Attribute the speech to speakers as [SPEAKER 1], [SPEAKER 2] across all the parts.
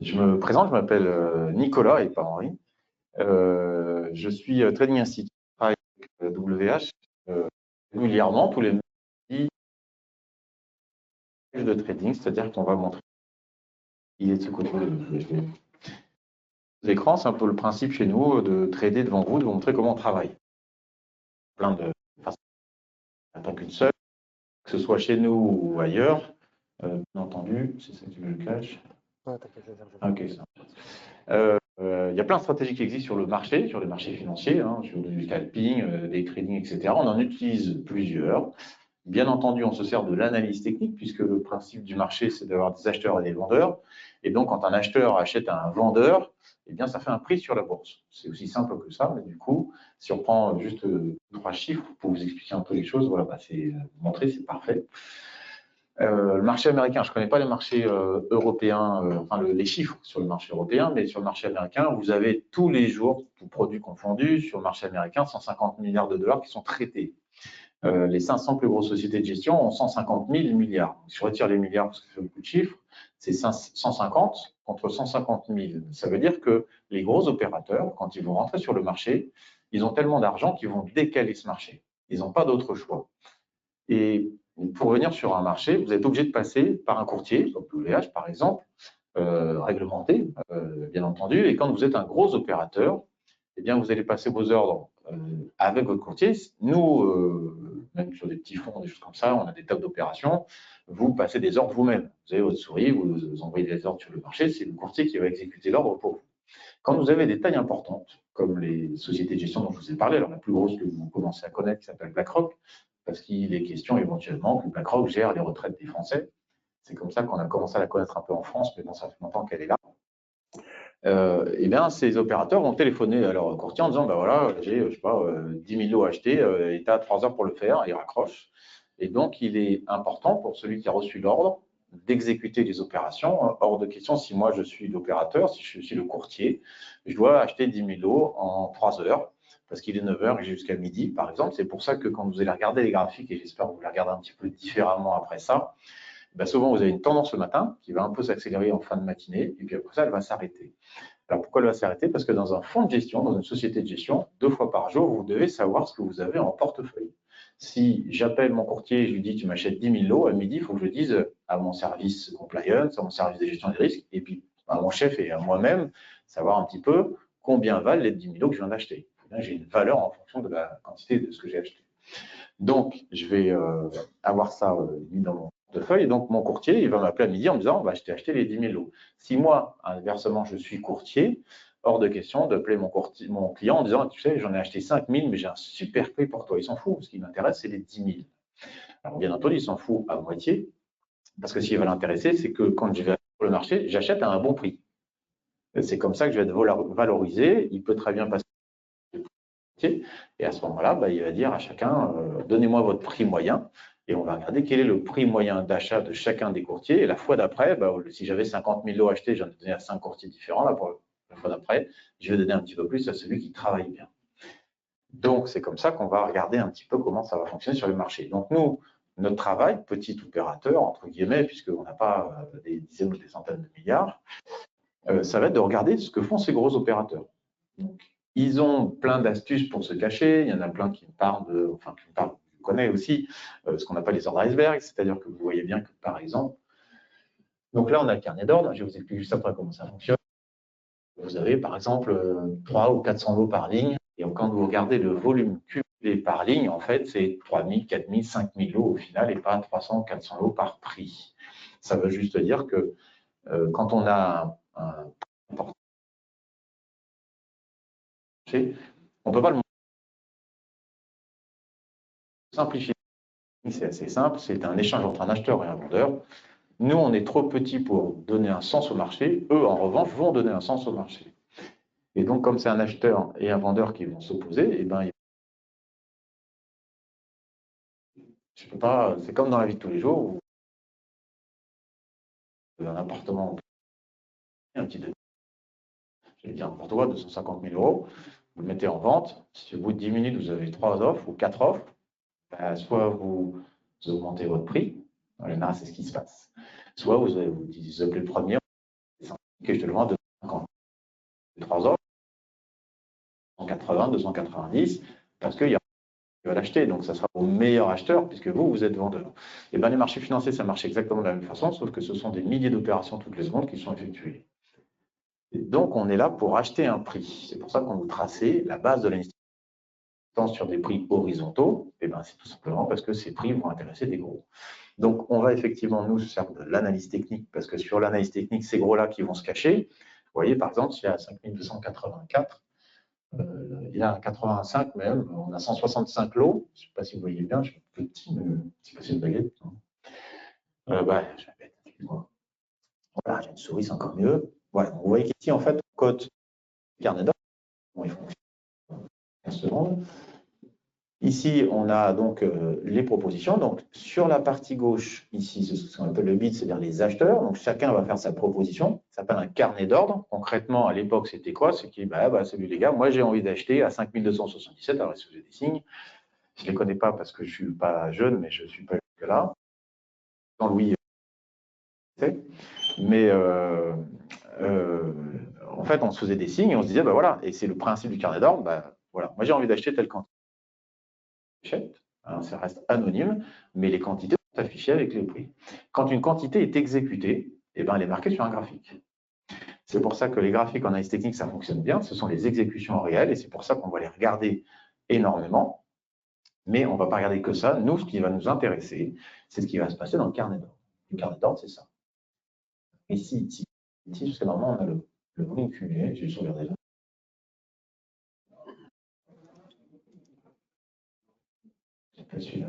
[SPEAKER 1] Je me présente, je m'appelle Nicolas et pas Henri. Je suis Trading Institute, je travaille avec WH régulièrement, tous les mardis de trading, c'est-à-dire qu'on va montrer. Il est de ce côté de l'écran, c'est un peu le principe chez nous de trader devant vous, de vous montrer comment on travaille. Plein de façons, pas qu'une seule, que ce soit chez nous ou ailleurs. Bien entendu, c'est ça que tu veux le cache. Ok, ça. Il y a plein de stratégies qui existent sur les marchés financiers, hein, sur du scalping, day trading, etc. On en utilise plusieurs. Bien entendu, on se sert de l'analyse technique, puisque le principe du marché, c'est d'avoir des acheteurs et des vendeurs. Et donc, quand un acheteur achète à un vendeur, eh bien, ça fait un prix sur la bourse. C'est aussi simple que ça, mais du coup, si on prend juste 3 chiffres pour vous expliquer un peu les choses, voilà, c'est montré, c'est parfait. Le marché américain, je ne connais pas les marchés européens, enfin les chiffres sur le marché européen, mais sur le marché américain, vous avez tous les jours, tous produits confondus, sur le marché américain, 150 milliards de dollars qui sont traités. Les 500 plus grosses sociétés de gestion ont 150 000 milliards. Si je retire les milliards parce que ça fait beaucoup de chiffres, c'est 150 contre 150 000. Ça veut dire que les gros opérateurs, quand ils vont rentrer sur le marché, ils ont tellement d'argent qu'ils vont décaler ce marché. Ils n'ont pas d'autre choix. Et pour venir sur un marché, vous êtes obligé de passer par un courtier, comme WH par exemple, réglementé, bien entendu. Et quand vous êtes un gros opérateur, eh bien, vous allez passer vos ordres avec votre courtier. Nous, même sur des petits fonds, des choses comme ça, on a des tables d'opérations. Vous passez des ordres vous-même. Vous avez votre souris, vous envoyez des ordres sur le marché. C'est le courtier qui va exécuter l'ordre pour vous. Quand vous avez des tailles importantes, comme les sociétés de gestion dont je vous ai parlé, alors la plus grosse que vous commencez à connaître, qui s'appelle BlackRock, parce qu'il est question éventuellement que BlackRock gère les retraites des Français. C'est comme ça qu'on a commencé à la connaître un peu en France, mais bon, ça fait longtemps qu'elle est là. Eh bien, ces opérateurs vont téléphoner à leur courtier en disant, ben voilà, j'ai, je sais pas, 10 000 lots achetés, et tu as 3 heures pour le faire, et il raccroche. Et donc, il est important pour celui qui a reçu l'ordre d'exécuter les opérations. Hors de question, si moi je suis l'opérateur, si je suis le courtier, je dois acheter 10 000 lots en 3 heures, parce qu'il est 9 heures et j'ai jusqu'à midi, par exemple. C'est pour ça que quand vous allez regarder les graphiques, et j'espère que vous les regardez un petit peu différemment après ça, ben souvent vous avez une tendance le matin qui va un peu s'accélérer en fin de matinée, et puis après ça, elle va s'arrêter. Alors pourquoi elle va s'arrêter? Parce que dans un fonds de gestion, dans une société de gestion, 2 fois par jour, vous devez savoir ce que vous avez en portefeuille. Si j'appelle mon courtier et je lui dis tu m'achètes 10 000 lots, à midi, il faut que je le dise à mon service compliance, à mon service de gestion des risques, et puis à mon chef et à moi-même, savoir un petit peu combien valent les 10 000 lots que je viens d'acheter. J'ai une valeur en fonction de la quantité de ce que j'ai acheté. Donc, je vais avoir ça mis dans mon portefeuille. Et donc, mon courtier, il va m'appeler à midi en me disant bah, je t'ai acheté les 10 000 lots. Si moi, inversement, je suis courtier, hors de question d'appeler mon client en disant tu sais, j'en ai acheté 5 000, mais j'ai un super prix pour toi. Il s'en fout. Ce qui m'intéresse, c'est les 10 000. Alors, bien entendu, il s'en fout à moitié. Parce que ce qui va l'intéresser, c'est que quand je vais sur le marché, j'achète à un bon prix. C'est comme ça que je vais être valorisé. Il peut très bien passer. Et à ce moment-là, bah, il va dire à chacun, donnez-moi votre prix moyen. Et on va regarder quel est le prix moyen d'achat de chacun des courtiers. Et la fois d'après, bah, si j'avais 50 000 lots achetés, j'en ai donné à 5 courtiers différents. Là, pour la fois d'après, je vais donner un petit peu plus à celui qui travaille bien. Donc, c'est comme ça qu'on va regarder un petit peu comment ça va fonctionner sur le marché. Donc, nous, notre travail, petit opérateur, entre guillemets, puisqu'on n'a pas des dizaines ou des centaines de milliards, ça va être de regarder ce que font ces gros opérateurs. Donc, ils ont plein d'astuces pour se cacher. Il y en a plein qui me parlent je connais aussi ce qu'on appelle les ordres iceberg, c'est-à-dire que vous voyez bien que, par exemple, donc là, on a le carnet d'ordre. Je vais vous expliquer juste après comment ça fonctionne. Vous avez, par exemple, 300 ou 400 lots par ligne. Et quand vous regardez le volume cumulé par ligne, en fait, c'est 3 000, 4 000, 5 000 lots au final et pas 300 ou 400 lots par prix. Ça veut juste dire que quand on a un on ne peut pas le simplifier. C'est assez simple, c'est un échange entre un acheteur et un vendeur. Nous, on est trop petits pour donner un sens au marché. Eux, en revanche, vont donner un sens au marché. Et donc, comme c'est un acheteur et un vendeur qui vont s'opposer, eh ben, je peux pas. C'est comme dans la vie de tous les jours, où un appartement, un petit, je vais dire n'importe quoi, 250 000 euros, vous le mettez en vente. Si au bout de 10 minutes, vous avez 3 offres ou 4 offres, ben, soit vous augmentez votre prix, en général, c'est ce qui se passe. Soit vous appelez le premier, et je te le vends à 250. 3 ans, 180, 290, parce qu'il y a qui va l'acheter, donc ça sera au meilleur acheteur, puisque vous êtes vendeur. Et bien les marchés financiers, ça marche exactement de la même façon, sauf que ce sont des milliers d'opérations toutes les secondes qui sont effectuées. Et donc on est là pour acheter un prix. C'est pour ça qu'on vous tracez la base de l'investissement sur des prix horizontaux, et bien c'est tout simplement parce que ces prix vont intéresser des gros. Donc on va effectivement nous se servir de l'analyse technique, parce que sur l'analyse technique, ces gros-là qui vont se cacher, vous voyez par exemple, s'il y a 5284, il y a 85 même, on a 165 lots. Je ne sais pas si vous voyez bien, je suis un peu petit, mais c'est pas une baguette. Je vais mettre, excuse-moi. Voilà, j'ai une souris, c'est encore mieux. Voilà, vous voyez qu'ici, en fait, on cote le carnet d'or. Bon, il fonctionne 15 secondes. Ici, on a donc les propositions. Donc, sur la partie gauche, ici, c'est ce qu'on appelle le bid, c'est-à-dire les acheteurs. Donc, chacun va faire sa proposition. Ça s'appelle un carnet d'ordre. Concrètement, à l'époque, c'était quoi? C'est qui, salut les gars, moi j'ai envie d'acheter à 5277. Alors, est-ce que j'ai des signes? Je ne les connais pas parce que je ne suis pas jeune, mais je ne suis pas là. Louis, mais en fait, on se faisait des signes et on se disait, voilà, et c'est le principe du carnet d'ordre, voilà, moi j'ai envie d'acheter telle quantité. Alors, ça reste anonyme, mais les quantités sont affichées avec les prix. Quand une quantité est exécutée, elle est marquée sur un graphique. C'est pour ça que les graphiques en analyse technique, ça fonctionne bien, ce sont les exécutions réelles, et c'est pour ça qu'on va les regarder énormément, mais on ne va pas regarder que ça. Nous, ce qui va nous intéresser, c'est ce qui va se passer dans le carnet d'ordre. Le carnet d'ordre, c'est ça. Ici, jusqu'à normalement, on a le volume cumulé, je vais juste regarder là. C'est pas celui-là.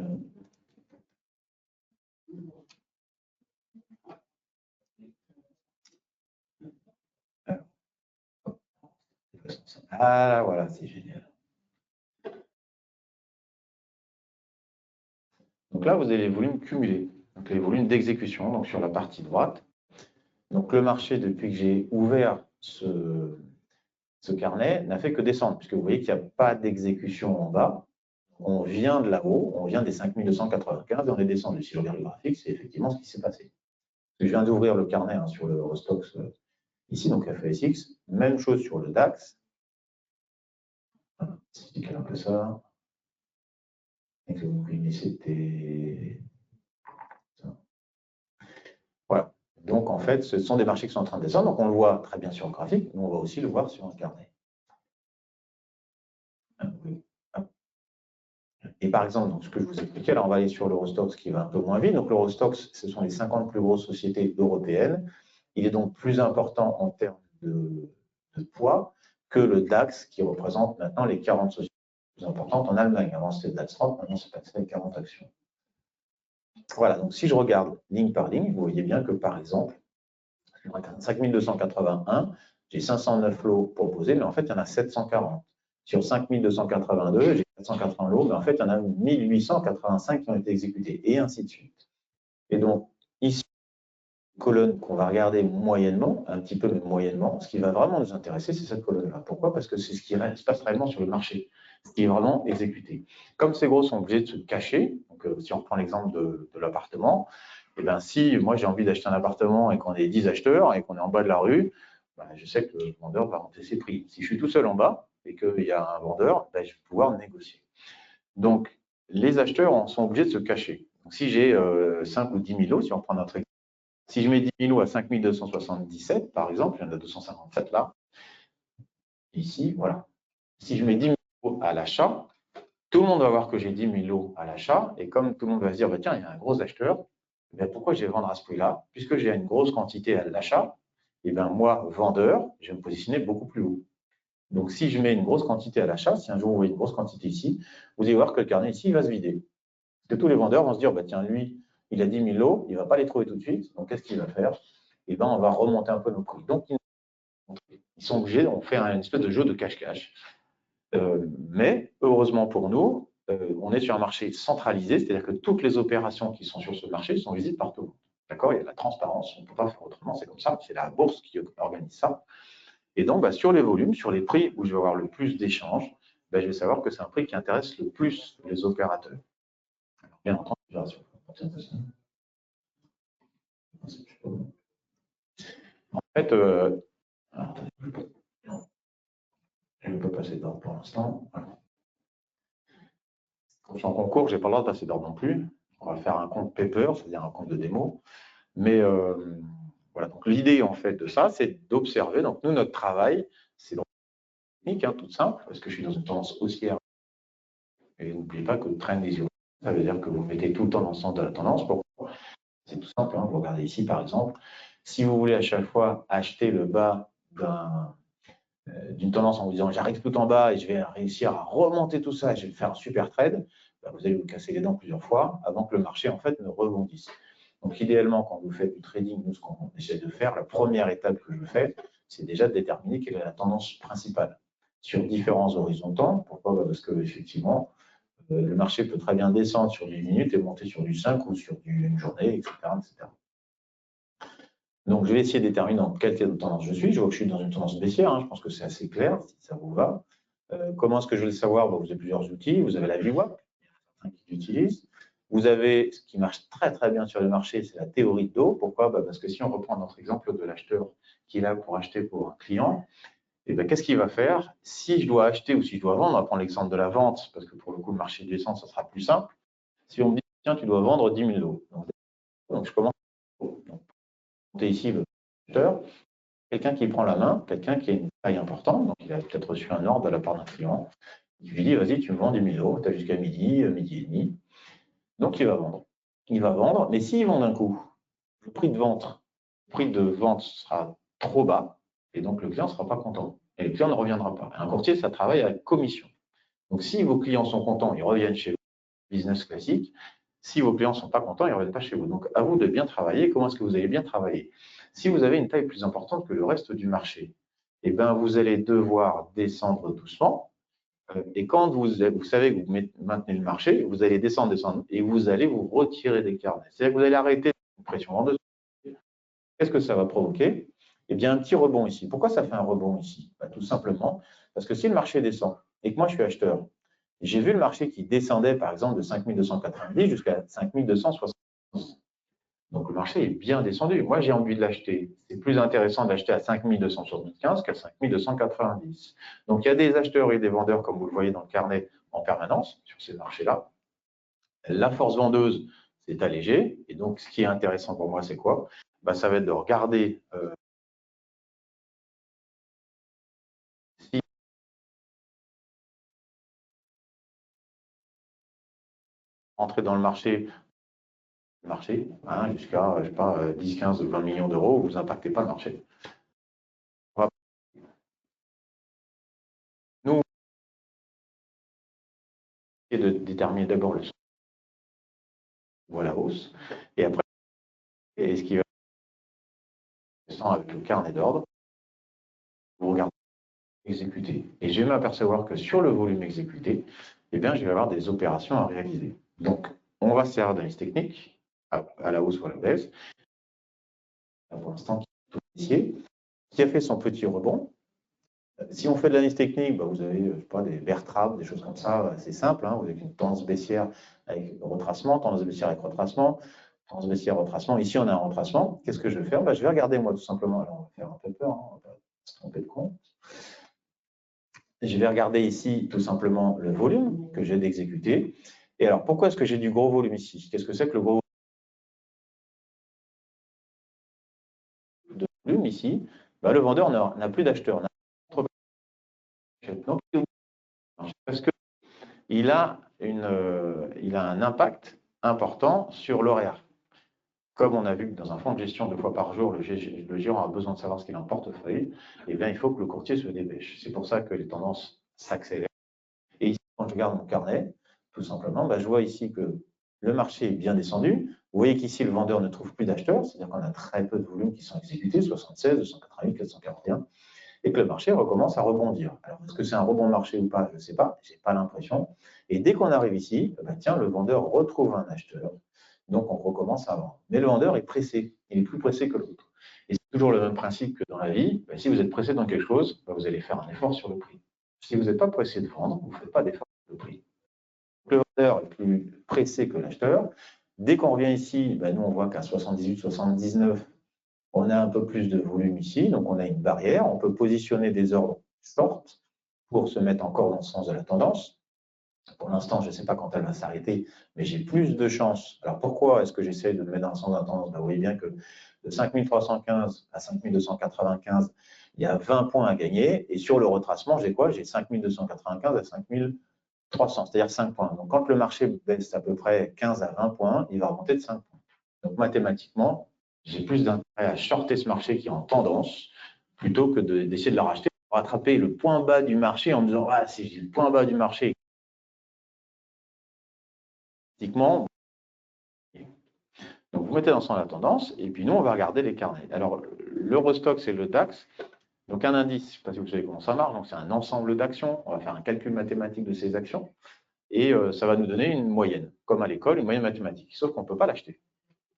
[SPEAKER 1] Ah, voilà, c'est génial. Donc là, vous avez les volumes cumulés, donc les volumes d'exécution, donc sur la partie droite. Donc le marché, depuis que j'ai ouvert ce carnet, n'a fait que descendre, puisque vous voyez qu'il n'y a pas d'exécution en bas. On vient de là-haut, on vient des 5295 et on est descendu. Si je regarde le graphique, c'est effectivement ce qui s'est passé. Je viens d'ouvrir le carnet sur le Eurostoxx ici, donc FASX. Même chose sur le DAX. C'est un peu ça. Et que vous voyez, c'était ça. Voilà. Donc, en fait, ce sont des marchés qui sont en train de descendre. Donc, on le voit très bien sur le graphique, mais on va aussi le voir sur un carnet. Et par exemple, donc, ce que je vous expliquais, là, on va aller sur l'Eurostoxx qui va un peu moins vite. Donc, l'Eurostoxx, ce sont les 50 plus grosses sociétés européennes. Il est donc plus important en termes de poids que le DAX qui représente maintenant les 40 sociétés les plus importantes en Allemagne. Avant, c'était le DAX 30, maintenant, c'est passé à 40 actions. Voilà, donc si je regarde ligne par ligne, vous voyez bien que, par exemple, 5281, j'ai 509 lots proposés, mais en fait, il y en a 740. Sur 5282, j'ai 480 lots, mais en fait, il y en a 1885 qui ont été exécutés, et ainsi de suite. Et donc, ici, colonne qu'on va regarder moyennement, un petit peu mais moyennement, ce qui va vraiment nous intéresser, c'est cette colonne-là. Pourquoi? Parce que c'est ce qui se passe réellement sur le marché, ce qui est vraiment exécuté. Comme ces gros sont obligés de se cacher, donc si on prend l'exemple de l'appartement, et bien si moi j'ai envie d'acheter un appartement et qu'on est 10 acheteurs et qu'on est en bas de la rue, je sais que le vendeur va monter ses prix. Si je suis tout seul en bas et qu'il y a un vendeur, je vais pouvoir négocier. Donc, les acheteurs sont obligés de se cacher. Donc, si j'ai 5 ou 10 000 lots, si on prend notre exemple, si je mets 10 000 lots à 5 277, par exemple, il y en a 257 là, ici, voilà. Si je mets 10 000 lots à l'achat, tout le monde va voir que j'ai 10 000 lots à l'achat, et comme tout le monde va se dire, tiens, il y a un gros acheteur, pourquoi je vais vendre à ce prix-là? Puisque j'ai une grosse quantité à l'achat, et bien moi, vendeur, je vais me positionner beaucoup plus haut. Donc, si je mets une grosse quantité à l'achat, si un jour vous voyez une grosse quantité ici, vous allez voir que le carnet ici va se vider. Parce que tous les vendeurs vont se dire, tiens, lui, il a 10 000 lots, il ne va pas les trouver tout de suite, donc qu'est-ce qu'il va faire? Et bien, on va remonter un peu nos prix. Donc, ils sont obligés, on fait une espèce de jeu de cache-cache. Mais heureusement pour nous, on est sur un marché centralisé, c'est-à-dire que toutes les opérations qui sont sur ce marché sont visibles par tout le monde. D'accord? Il y a de la transparence, on ne peut pas faire autrement, c'est comme ça, c'est la bourse qui organise ça. Et donc, sur les volumes, sur les prix où je vais avoir le plus d'échanges, je vais savoir que c'est un prix qui intéresse le plus les opérateurs. Alors, bien entendu, en fait, Alors, attendez, je ne peux pas passer d'ordre pour l'instant. Voilà. Comme je suis en concours, je n'ai pas le droit de passer d'ordre non plus. On va faire un compte paper, c'est-à-dire un compte de démo. Mais voilà, donc l'idée en fait de ça, c'est d'observer. Donc nous, notre travail, c'est donc technique, hein, toute simple, parce que je suis dans une tendance haussière. Et n'oubliez pas que le trend is your friend, ça veut dire que vous mettez tout le temps dans le sens de la tendance. Pourquoi? C'est tout simple, hein. Vous regardez ici par exemple, si vous voulez à chaque fois acheter le bas d'une tendance en vous disant j'arrive tout en bas et je vais réussir à remonter tout ça et je vais faire un super trade, ben, vous allez vous casser les dents plusieurs fois avant que le marché en fait ne rebondisse. Donc idéalement, quand vous faites du trading, nous ce qu'on essaie de faire, la première étape que je fais, c'est déjà de déterminer quelle est la tendance principale sur différents horizontaux. Pourquoi? Parce que effectivement, le marché peut très bien descendre sur 10 minutes et monter sur du 5 ou sur une journée, etc., etc. Donc, je vais essayer de déterminer dans quelle tendance je suis. Je vois que je suis dans une tendance baissière, hein, je pense que c'est assez clair, si ça vous va. Comment est-ce que je vais le savoir? Vous avez plusieurs outils. Vous avez la VWAP, qui l'utilise. Vous avez ce qui marche très très bien sur le marché, c'est la théorie de dos. Pourquoi? Parce que si on reprend notre exemple de l'acheteur qui est là pour acheter pour un client, et qu'est-ce qu'il va faire? Si je dois acheter ou si je dois vendre, on va prendre l'exemple de la vente, parce que pour le coup, le marché descend, ça sera plus simple. Si on me dit, tiens, tu dois vendre 10 000 lots. Donc je commence. Donc, ici le acheteur, quelqu'un qui prend la main, quelqu'un qui a une taille importante, donc il a peut-être reçu un ordre de la part d'un client, il lui dit, vas-y, tu me vends 10 000 lots, tu as jusqu'à midi, midi et demi. Donc il va vendre. Il va vendre, mais s'il vend d'un coup, le prix de vente sera trop bas, et donc le client ne sera pas content. Et le client ne reviendra pas. Un courtier, ça travaille à commission. Donc si vos clients sont contents, ils reviennent chez vous, business classique. Si vos clients ne sont pas contents, ils ne reviennent pas chez vous. Donc à vous de bien travailler. Comment est-ce que vous allez bien travailler? Si vous avez une taille plus importante que le reste du marché, eh ben, vous allez devoir descendre doucement. Et quand vous savez que vous maintenez le marché, vous allez descendre, et vous allez vous retirer des carnets. C'est-à-dire que vous allez arrêter une pression en dessous. Qu'est-ce que ça va provoquer? Eh bien, un petit rebond ici. Pourquoi ça fait un rebond ici? Tout simplement parce que si le marché descend et que moi je suis acheteur, j'ai vu le marché qui descendait par exemple de 5290 jusqu'à 5270. Donc le marché est bien descendu. Moi j'ai envie de l'acheter. C'est plus intéressant d'acheter à 5275 qu'à 5290. Donc il y a des acheteurs et des vendeurs, comme vous le voyez dans le carnet, en permanence sur ces marchés-là. La force vendeuse s'est allégée. Et donc ce qui est intéressant pour moi, c'est quoi? Ça va être de regarder si entrer dans le marché hein, jusqu'à, je sais pas, 10, 15, 20 millions d'euros, vous n'impactez pas le marché. Nous, on de déterminer d'abord le ou à la hausse, et après, et ce qui va descendre avec le carnet d'ordre, vous regardez exécuter. Et je vais m'apercevoir que sur le volume exécuté, eh bien, je vais avoir des opérations à réaliser. Donc, on va se servir d'analyse technique, à la hausse ou à la baisse. Pour l'instant, qui a fait son petit rebond. Si on fait de l'analyse technique, vous avez je sais pas, des bear traps, des choses comme ça, c'est simple. Hein, vous avez une tendance baissière avec retracement, tendance baissière avec retracement, tendance baissière, retracement. Ici, on a un retracement. Qu'est-ce que je vais faire? Je vais regarder, moi, tout simplement. Alors, on va faire un peu peur, hein, on va pas se tromper de compte. Je vais regarder ici, tout simplement, le volume que j'ai d'exécuter. Et alors, pourquoi est-ce que j'ai du gros volume ici? Qu'est-ce que c'est que le gros volume ici? Le vendeur n'a plus d'acheteurs. Donc, parce qu'il a, il a un impact important sur l'horaire. Comme on a vu que dans un fonds de gestion 2 fois par jour, le gérant a besoin de savoir ce qu'il a en portefeuille, eh bien, il faut que le courtier se dépêche. C'est pour ça que les tendances s'accélèrent. Et ici, quand je regarde mon carnet, tout simplement, je vois ici que le marché est bien descendu. Vous voyez qu'ici, le vendeur ne trouve plus d'acheteurs, c'est-à-dire qu'on a très peu de volumes qui sont exécutés, 76, 288, 441, et que le marché recommence à rebondir. Alors, est-ce que c'est un rebond marché ou pas? Je ne sais pas, je n'ai pas l'impression. Et dès qu'on arrive ici, tiens, le vendeur retrouve un acheteur, donc on recommence à vendre. Mais le vendeur est pressé, il est plus pressé que l'autre. Et c'est toujours le même principe que dans la vie, si vous êtes pressé dans quelque chose, vous allez faire un effort sur le prix. Si vous n'êtes pas pressé de vendre, vous ne faites pas d'effort sur le prix. Le vendeur est plus pressé que l'acheteur. Dès qu'on revient ici, nous on voit qu'à 78, 79, On a un peu plus de volume ici, donc on a une barrière. On peut positionner des ordres short pour se mettre encore dans le sens de la tendance. Pour l'instant, je ne sais pas quand elle va s'arrêter, mais j'ai plus de chances. Alors pourquoi est-ce que j'essaie de me mettre dans le sens de la tendance? Vous voyez bien que de 5315 à 5295, il y a 20 points à gagner. Et sur le retracement, j'ai quoi? J'ai 5295 à 5300, c'est-à-dire 5 points. Donc quand le marché baisse à peu près 15 à 20 points, il va remonter de 5 points. Donc mathématiquement, j'ai plus d'intérêt à shorter ce marché qui est en tendance plutôt que d'essayer de le racheter pour rattraper le point bas du marché en me disant ah, si j'ai le point bas du marché, pratiquement. Donc vous mettez dans le sens de la tendance et puis nous on va regarder les carnets. Alors l'Eurostoxx et le DAX, donc un indice, je ne sais pas si vous savez comment ça marche, donc c'est un ensemble d'actions, on va faire un calcul mathématique de ces actions et ça va nous donner une moyenne, comme à l'école, une moyenne mathématique, sauf qu'on ne peut pas l'acheter.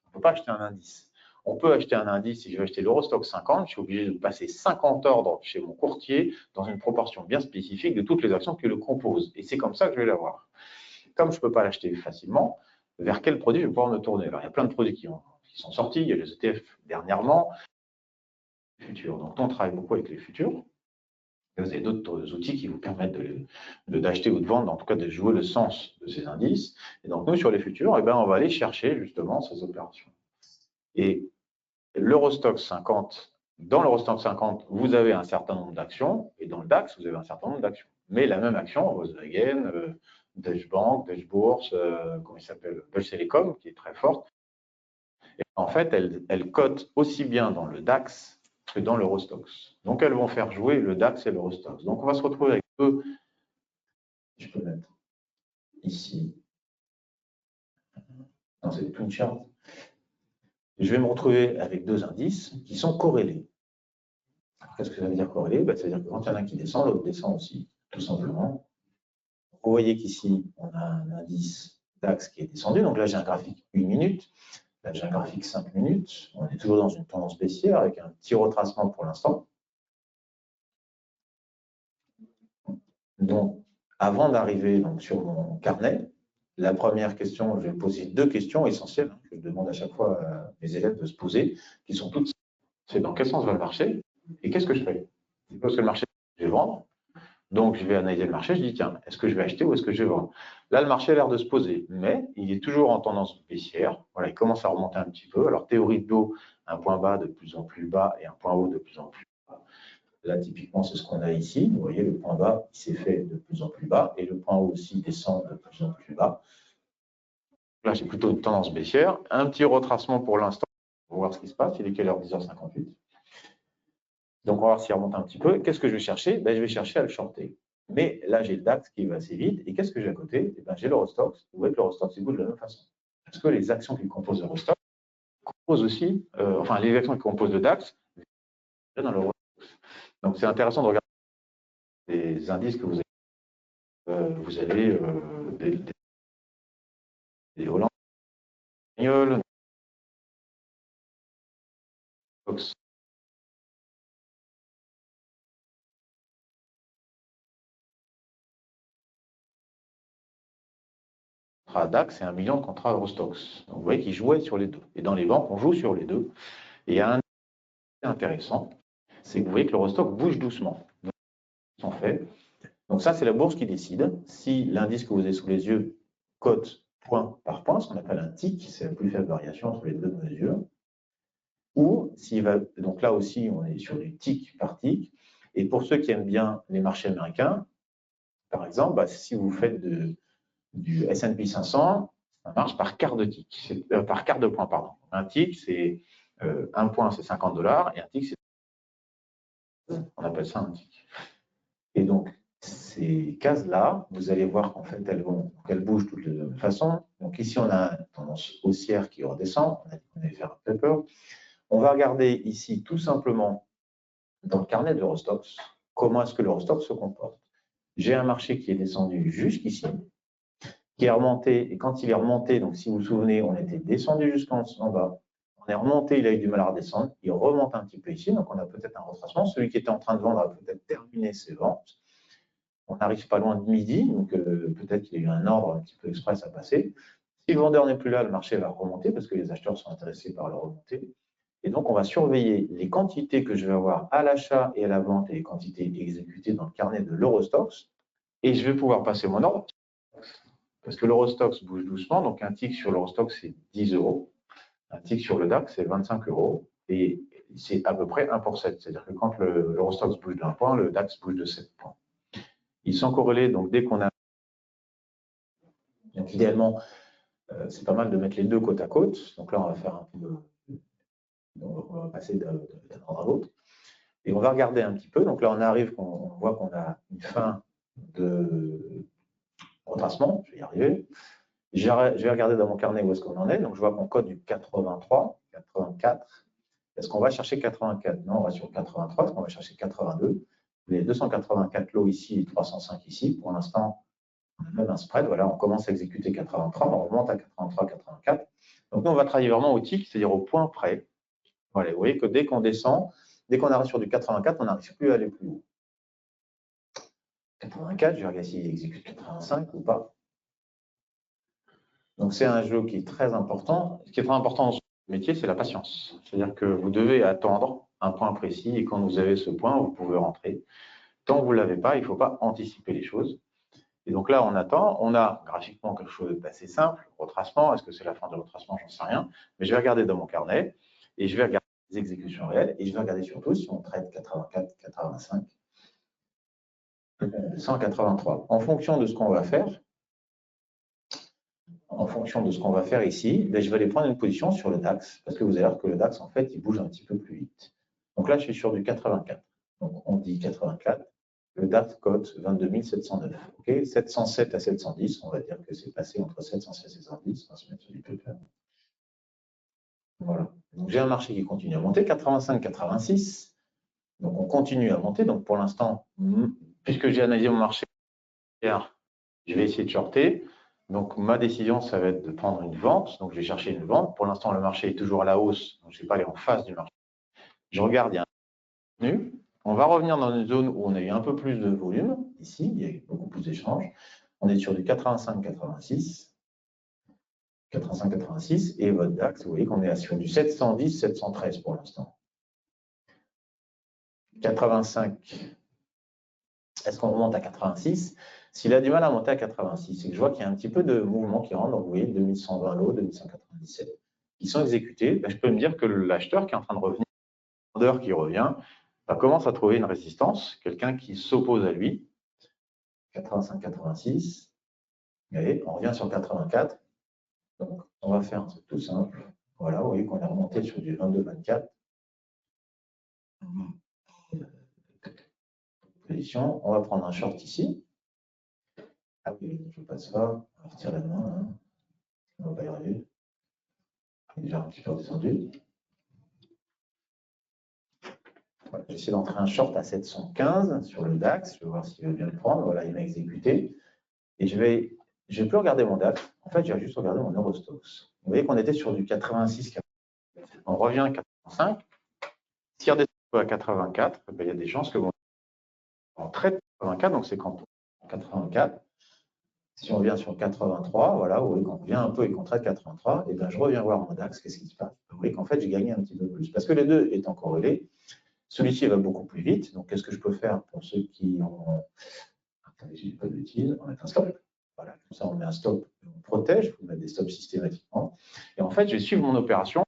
[SPEAKER 1] On ne peut pas acheter un indice. On peut acheter un indice, si je veux acheter l'Eurostoxx 50, je suis obligé de passer 50 ordres chez mon courtier dans une proportion bien spécifique de toutes les actions qui le composent. Et c'est comme ça que je vais l'avoir. Comme je ne peux pas l'acheter facilement, vers quel produit je vais pouvoir me tourner? Alors, il y a plein de produits qui sont sortis. Il y a les ETF dernièrement, les futurs. Donc, on travaille beaucoup avec les futurs. Et vous avez d'autres outils qui vous permettent d'acheter ou de vendre, en tout cas de jouer le sens de ces indices. Et donc, nous, sur les futurs, eh ben, on va aller chercher justement ces opérations. Et l'Eurostoxx 50, dans l'Eurostoxx 50, vous avez un certain nombre d'actions, et dans le DAX, vous avez un certain nombre d'actions. Mais la même action, Volkswagen, Deutsche Bank, Deutsche Börse, comment il s'appelle, Deutsche Telekom, qui est très forte. Et en fait, elles cotent aussi bien dans le DAX que dans l'Eurostoxx. Donc, elles vont faire jouer le DAX et l'Eurostoxx. Donc, on va se retrouver avec deux. Je peux mettre ici. Non, c'est une charte. Je vais me retrouver avec deux indices qui sont corrélés. Qu'est-ce que ça veut dire corrélé? Ça veut dire que quand il y en a un qui descend, l'autre descend aussi, tout simplement. Vous voyez qu'ici, on a un indice DAX qui est descendu. Donc là, j'ai un graphique 1 minute. Là, j'ai un graphique 5 minutes. On est toujours dans une tendance baissière avec un petit retracement pour l'instant. Donc, avant d'arriver sur mon carnet, la première question, je vais poser deux questions essentielles que je demande à chaque fois à mes élèves de se poser, qui sont toutes. C'est dans quel sens va le marché et qu'est-ce que je fais? Parce que le marché, je vais vendre. Donc, je vais analyser le marché, je dis, tiens, est-ce que je vais acheter ou est-ce que je vais vendre? Là, le marché a l'air de se poser, mais il est toujours en tendance baissière. Voilà, il commence à remonter un petit peu. Alors, théorie de dos, un point bas de plus en plus bas et un point haut de plus en plus bas. Là, typiquement, c'est ce qu'on a ici. Vous voyez, le point bas, il s'est fait de plus en plus bas et le point haut aussi descend de plus en plus bas. Là, j'ai plutôt une tendance baissière. Un petit retracement pour l'instant. On va voir ce qui se passe. Il est quelle heure? 10h58. Donc, on va voir s'il remonte un petit peu. Qu'est-ce que je vais chercher? Je vais chercher à le shorter. Mais là, j'ai le DAX qui va assez vite. Et qu'est-ce que j'ai à côté? J'ai l'Eurostoxx. Vous voyez que l'Eurostoxx, il bouge de la même façon. Parce que les actions qui composent l'Eurostoxx composent aussi, les actions qui composent le DAX, dans l'Eurostoxx. Donc, c'est intéressant de regarder les indices que vous avez. Vous avez des Hollandais, espagnols, contrat DAX et 1 million de contrats Eurostoxx. Donc, vous voyez qu'ils jouaient sur les deux. Et dans les banques, on joue sur les deux. Et il y a un intéressant, c'est que vous voyez que l'Eurostoxx bouge doucement. En fait. Donc ça, c'est la bourse qui décide. Si l'indice que vous avez sous les yeux cote point par point, ce qu'on appelle un tick, c'est la plus faible variation entre les deux mesures, ou s'il va, donc là aussi, on est sur du tick par tick. Et pour ceux qui aiment bien les marchés américains, par exemple, si vous faites du S&P 500, ça marche par quart de tick, par quart de point, pardon. Un tick, c'est un point, c'est $50, et un tick, on appelle ça un tick. Et donc, ces cases-là, vous allez voir qu'en fait, elles bougent toutes de la même façon. Donc ici, on a une tendance haussière qui redescend. On a dit qu'on allait faire un peu peur. On va regarder ici tout simplement dans le carnet d'Eurostoxx, comment est-ce que l'Eurostoxx se comporte. J'ai un marché qui est descendu jusqu'ici, qui est remonté, et quand il est remonté, donc si vous vous souvenez, on était descendu jusqu'en bas, on est remonté, il a eu du mal à redescendre, il remonte un petit peu ici, donc on a peut-être un retracement. Celui qui était en train de vendre a peut-être terminé ses ventes. On n'arrive pas loin de midi, donc peut-être qu'il y a eu un ordre un petit peu express à passer. Si le vendeur n'est plus là, le marché va remonter parce que les acheteurs sont intéressés par la remontée. Et donc, on va surveiller les quantités que je vais avoir à l'achat et à la vente et les quantités exécutées dans le carnet de l'Eurostoxx. Et je vais pouvoir passer mon ordre. Parce que l'Eurostoxx bouge doucement. Donc, un tick sur l'Eurostoxx, c'est 10 €. Un tick sur le DAX, c'est 25 €. Et c'est à peu près 1 pour 7. C'est-à-dire que quand l'Eurostoxx bouge d'1 point, le DAX bouge de 7 points. Ils sont corrélés. Donc, dès qu'on a. Donc, idéalement, c'est pas mal de mettre les deux côte à côte. Donc là, on va faire un peu. On va passer d'un ordre à l'autre. Et on va regarder un petit peu. Donc là, on arrive, on voit qu'on a une fin de retracement. Je vais y arriver. Je vais regarder dans mon carnet où est-ce qu'on en est. Donc je vois qu'on code du 83, 84. Est-ce qu'on va chercher 84? Non, on va sur 83. Est-ce qu'on va chercher 82? Les 284 lots ici et 305 ici. Pour l'instant, on a même un spread. Voilà, on commence à exécuter 83. On remonte à 83, 84. Donc nous, on va travailler vraiment au tick, c'est-à-dire au point près. Voilà, vous voyez que dès qu'on descend, dès qu'on arrive sur du 84, on n'arrive plus à aller plus haut. 84, je vais regarder s'il exécute 85 ou pas. Donc c'est un jeu qui est très important. Ce qui est très important dans ce métier, c'est la patience. C'est-à-dire que vous devez attendre un point précis et quand vous avez ce point, vous pouvez rentrer. Tant que vous ne l'avez pas, il ne faut pas anticiper les choses. Et donc là, on attend. On a graphiquement quelque chose d'assez simple. Retracement, est-ce que c'est la fin du retracement? J'en sais rien. Mais je vais regarder dans mon carnet et je vais regarder les exécutions réelles et je vais regarder surtout si on traite 84, 85, 183. En fonction de ce qu'on va faire, ici, ben, je vais aller prendre une position sur le DAX, parce que vous allez voir que le DAX, en fait, il bouge un petit peu plus vite. Donc là, je suis sur du 84. Donc on dit 84. Le DAX cote 22 709. Okay, 707 à 710, on va dire que c'est passé entre 707 et 710. On va se mettre sur du paper. Voilà. Donc j'ai un marché qui continue à monter, 85, 86. Donc on continue à monter. Donc pour l'instant, puisque j'ai analysé mon marché hier, je vais essayer de shorter. Donc ma décision, ça va être de prendre une vente. Donc je vais chercher une vente. Pour l'instant, le marché est toujours à la hausse. Donc je ne vais pas aller en face du marché. Je regarde, il y a un revenu. On va revenir dans une zone où on a eu un peu plus de volume. Ici, il y a eu beaucoup plus d'échanges. On est sur du 85-86. 85-86. Et votre DAX, vous voyez qu'on est sur du 710-713 pour l'instant. 85. Est-ce qu'on remonte à 86? S'il a du mal à monter à 86, c'est que je vois qu'il y a un petit peu de mouvement qui rentre. Donc, vous voyez, 2120 lots, 2197 qui sont exécutés. Ben, je peux me dire que l'acheteur qui est en train de revenir, le vendeur qui revient, commence à trouver une résistance, quelqu'un qui s'oppose à lui. 85-86. Et on revient sur 84. Donc, on va faire un truc tout simple. Voilà, vous voyez qu'on est remonté sur du 22-24. Position. On va prendre un short ici. Ah oui, je ne veux pas ça. On va retirer la main. Hein. On ne va pas y arriver. Il est déjà un petit peu descendu. Voilà, j'essaie d'entrer un short à 715 sur le DAX. Je vais voir s'il veut bien le prendre. Voilà, il m'a exécuté. Et je vais plus regarder mon DAX. En fait, je vais juste regarder mon Eurostoxx. Vous voyez qu'on était sur du 86. On revient à 85. Si on redescend à 84, ben, il y a des chances que on traite 84, donc c'est quand 84. Si on vient sur 83, voilà, vous voyez qu'on revient un peu et qu'on traite 83, et bien je reviens voir mon DAX, qu'est-ce qui se passe? Vous voyez qu'en fait, j'ai gagné un petit peu plus. Parce que les deux étant corrélés, celui-ci va beaucoup plus vite. Donc, qu'est-ce que je peux faire pour ceux qui ont. Attendez, je ne dis pas de bêtises, on met un stop. Voilà, comme ça, on met un stop, on protège, il faut mettre des stops systématiquement. Et en fait, je vais suivre mon opération.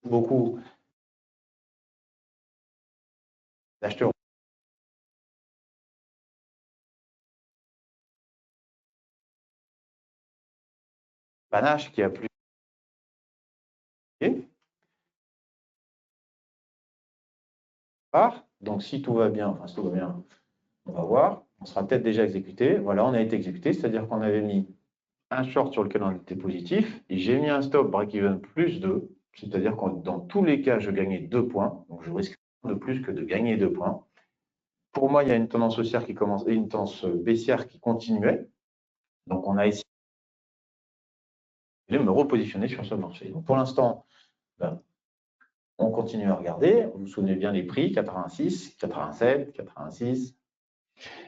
[SPEAKER 1] Beaucoup d'acheteurs. Panache qui a plus. Donc, si tout va bien, enfin, si tout va bien, on va voir. On sera peut-être déjà exécuté. Voilà, on a été exécuté, c'est-à-dire qu'on avait mis un short sur lequel on était positif et j'ai mis un stop break-even plus 2, c'est-à-dire que dans tous les cas, je gagnais 2 points. Donc, je risque de plus que de gagner 2 points. Pour moi, il y a une tendance haussière qui commence et une tendance baissière qui continuait. Donc, on a essayé de me repositionner sur ce marché. Donc, pour l'instant, ben, on continue à regarder. Vous vous souvenez bien les prix, 86, 87, 86.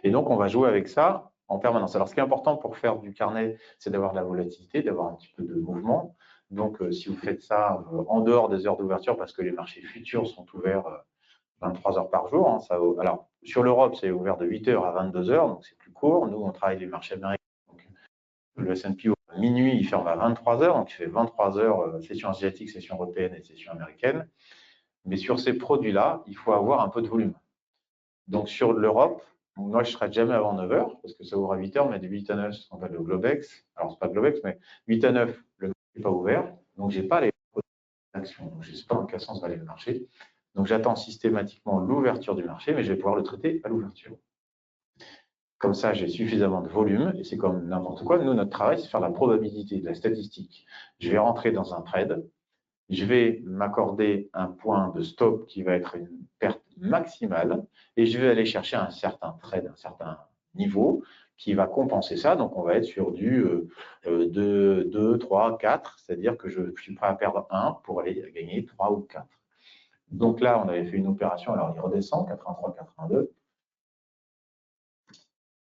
[SPEAKER 1] Et donc, on va jouer avec ça. en permanence. Alors, ce qui est important pour faire du carnet, c'est d'avoir de la volatilité, d'avoir un petit peu de mouvement. Donc, si vous faites ça en dehors des heures d'ouverture, parce que les marchés futurs sont ouverts 23 heures par jour, hein, alors, sur l'Europe, c'est ouvert de 8 heures à 22 heures, donc c'est plus court. Nous, on travaille les marchés américains. Donc, le S&P, à minuit, il ferme à 23 heures, donc il fait 23 heures session asiatique, session européenne et session américaine. Mais sur ces produits-là, il faut avoir un peu de volume. Donc, sur l'Europe, moi, je ne serai jamais avant 9 heures, parce que ça ouvre à 8 heures, mais de 8 à 9, ce qu'on appelle le Globex. Alors, ce n'est pas Globex, mais 8 à 9, le marché n'est pas ouvert. Donc, je n'ai pas les actions. Donc, je ne sais pas dans quel sens va aller le marché. Donc, j'attends systématiquement l'ouverture du marché, mais je vais pouvoir le traiter à l'ouverture. Comme ça, j'ai suffisamment de volume, et c'est comme n'importe quoi. Nous, notre travail, c'est faire la probabilité, de la statistique. Je vais rentrer dans un trade, je vais m'accorder un point de stop qui va être une perte maximale, et je vais aller chercher un certain trade, un certain niveau qui va compenser ça. Donc, on va être sur du 2, 3, 4, c'est-à-dire que je suis prêt à perdre 1 pour aller gagner 3 ou 4. Donc là, on avait fait une opération, alors il redescend, 83, 82.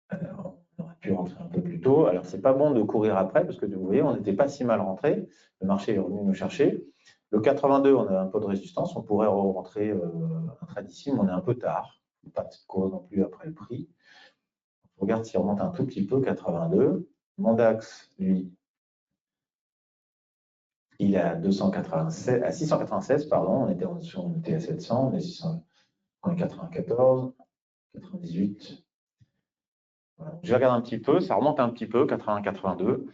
[SPEAKER 1] Alors, on aurait pu rentrer un peu plus tôt. Alors, c'est pas bon de courir après, parce que vous voyez, on n'était pas si mal rentré. Le marché est revenu nous chercher. Le 82, on a un peu de résistance. On pourrait rentrer un trade ici, mais on est un peu tard. Pas de cause non plus après le prix. On regarde s'il remonte un tout petit peu, 82. Mandax, lui, il est à 296, à 696, pardon. On était à 700, on est 94, 98. Je regarde un petit peu, ça remonte un petit peu, 80, 82.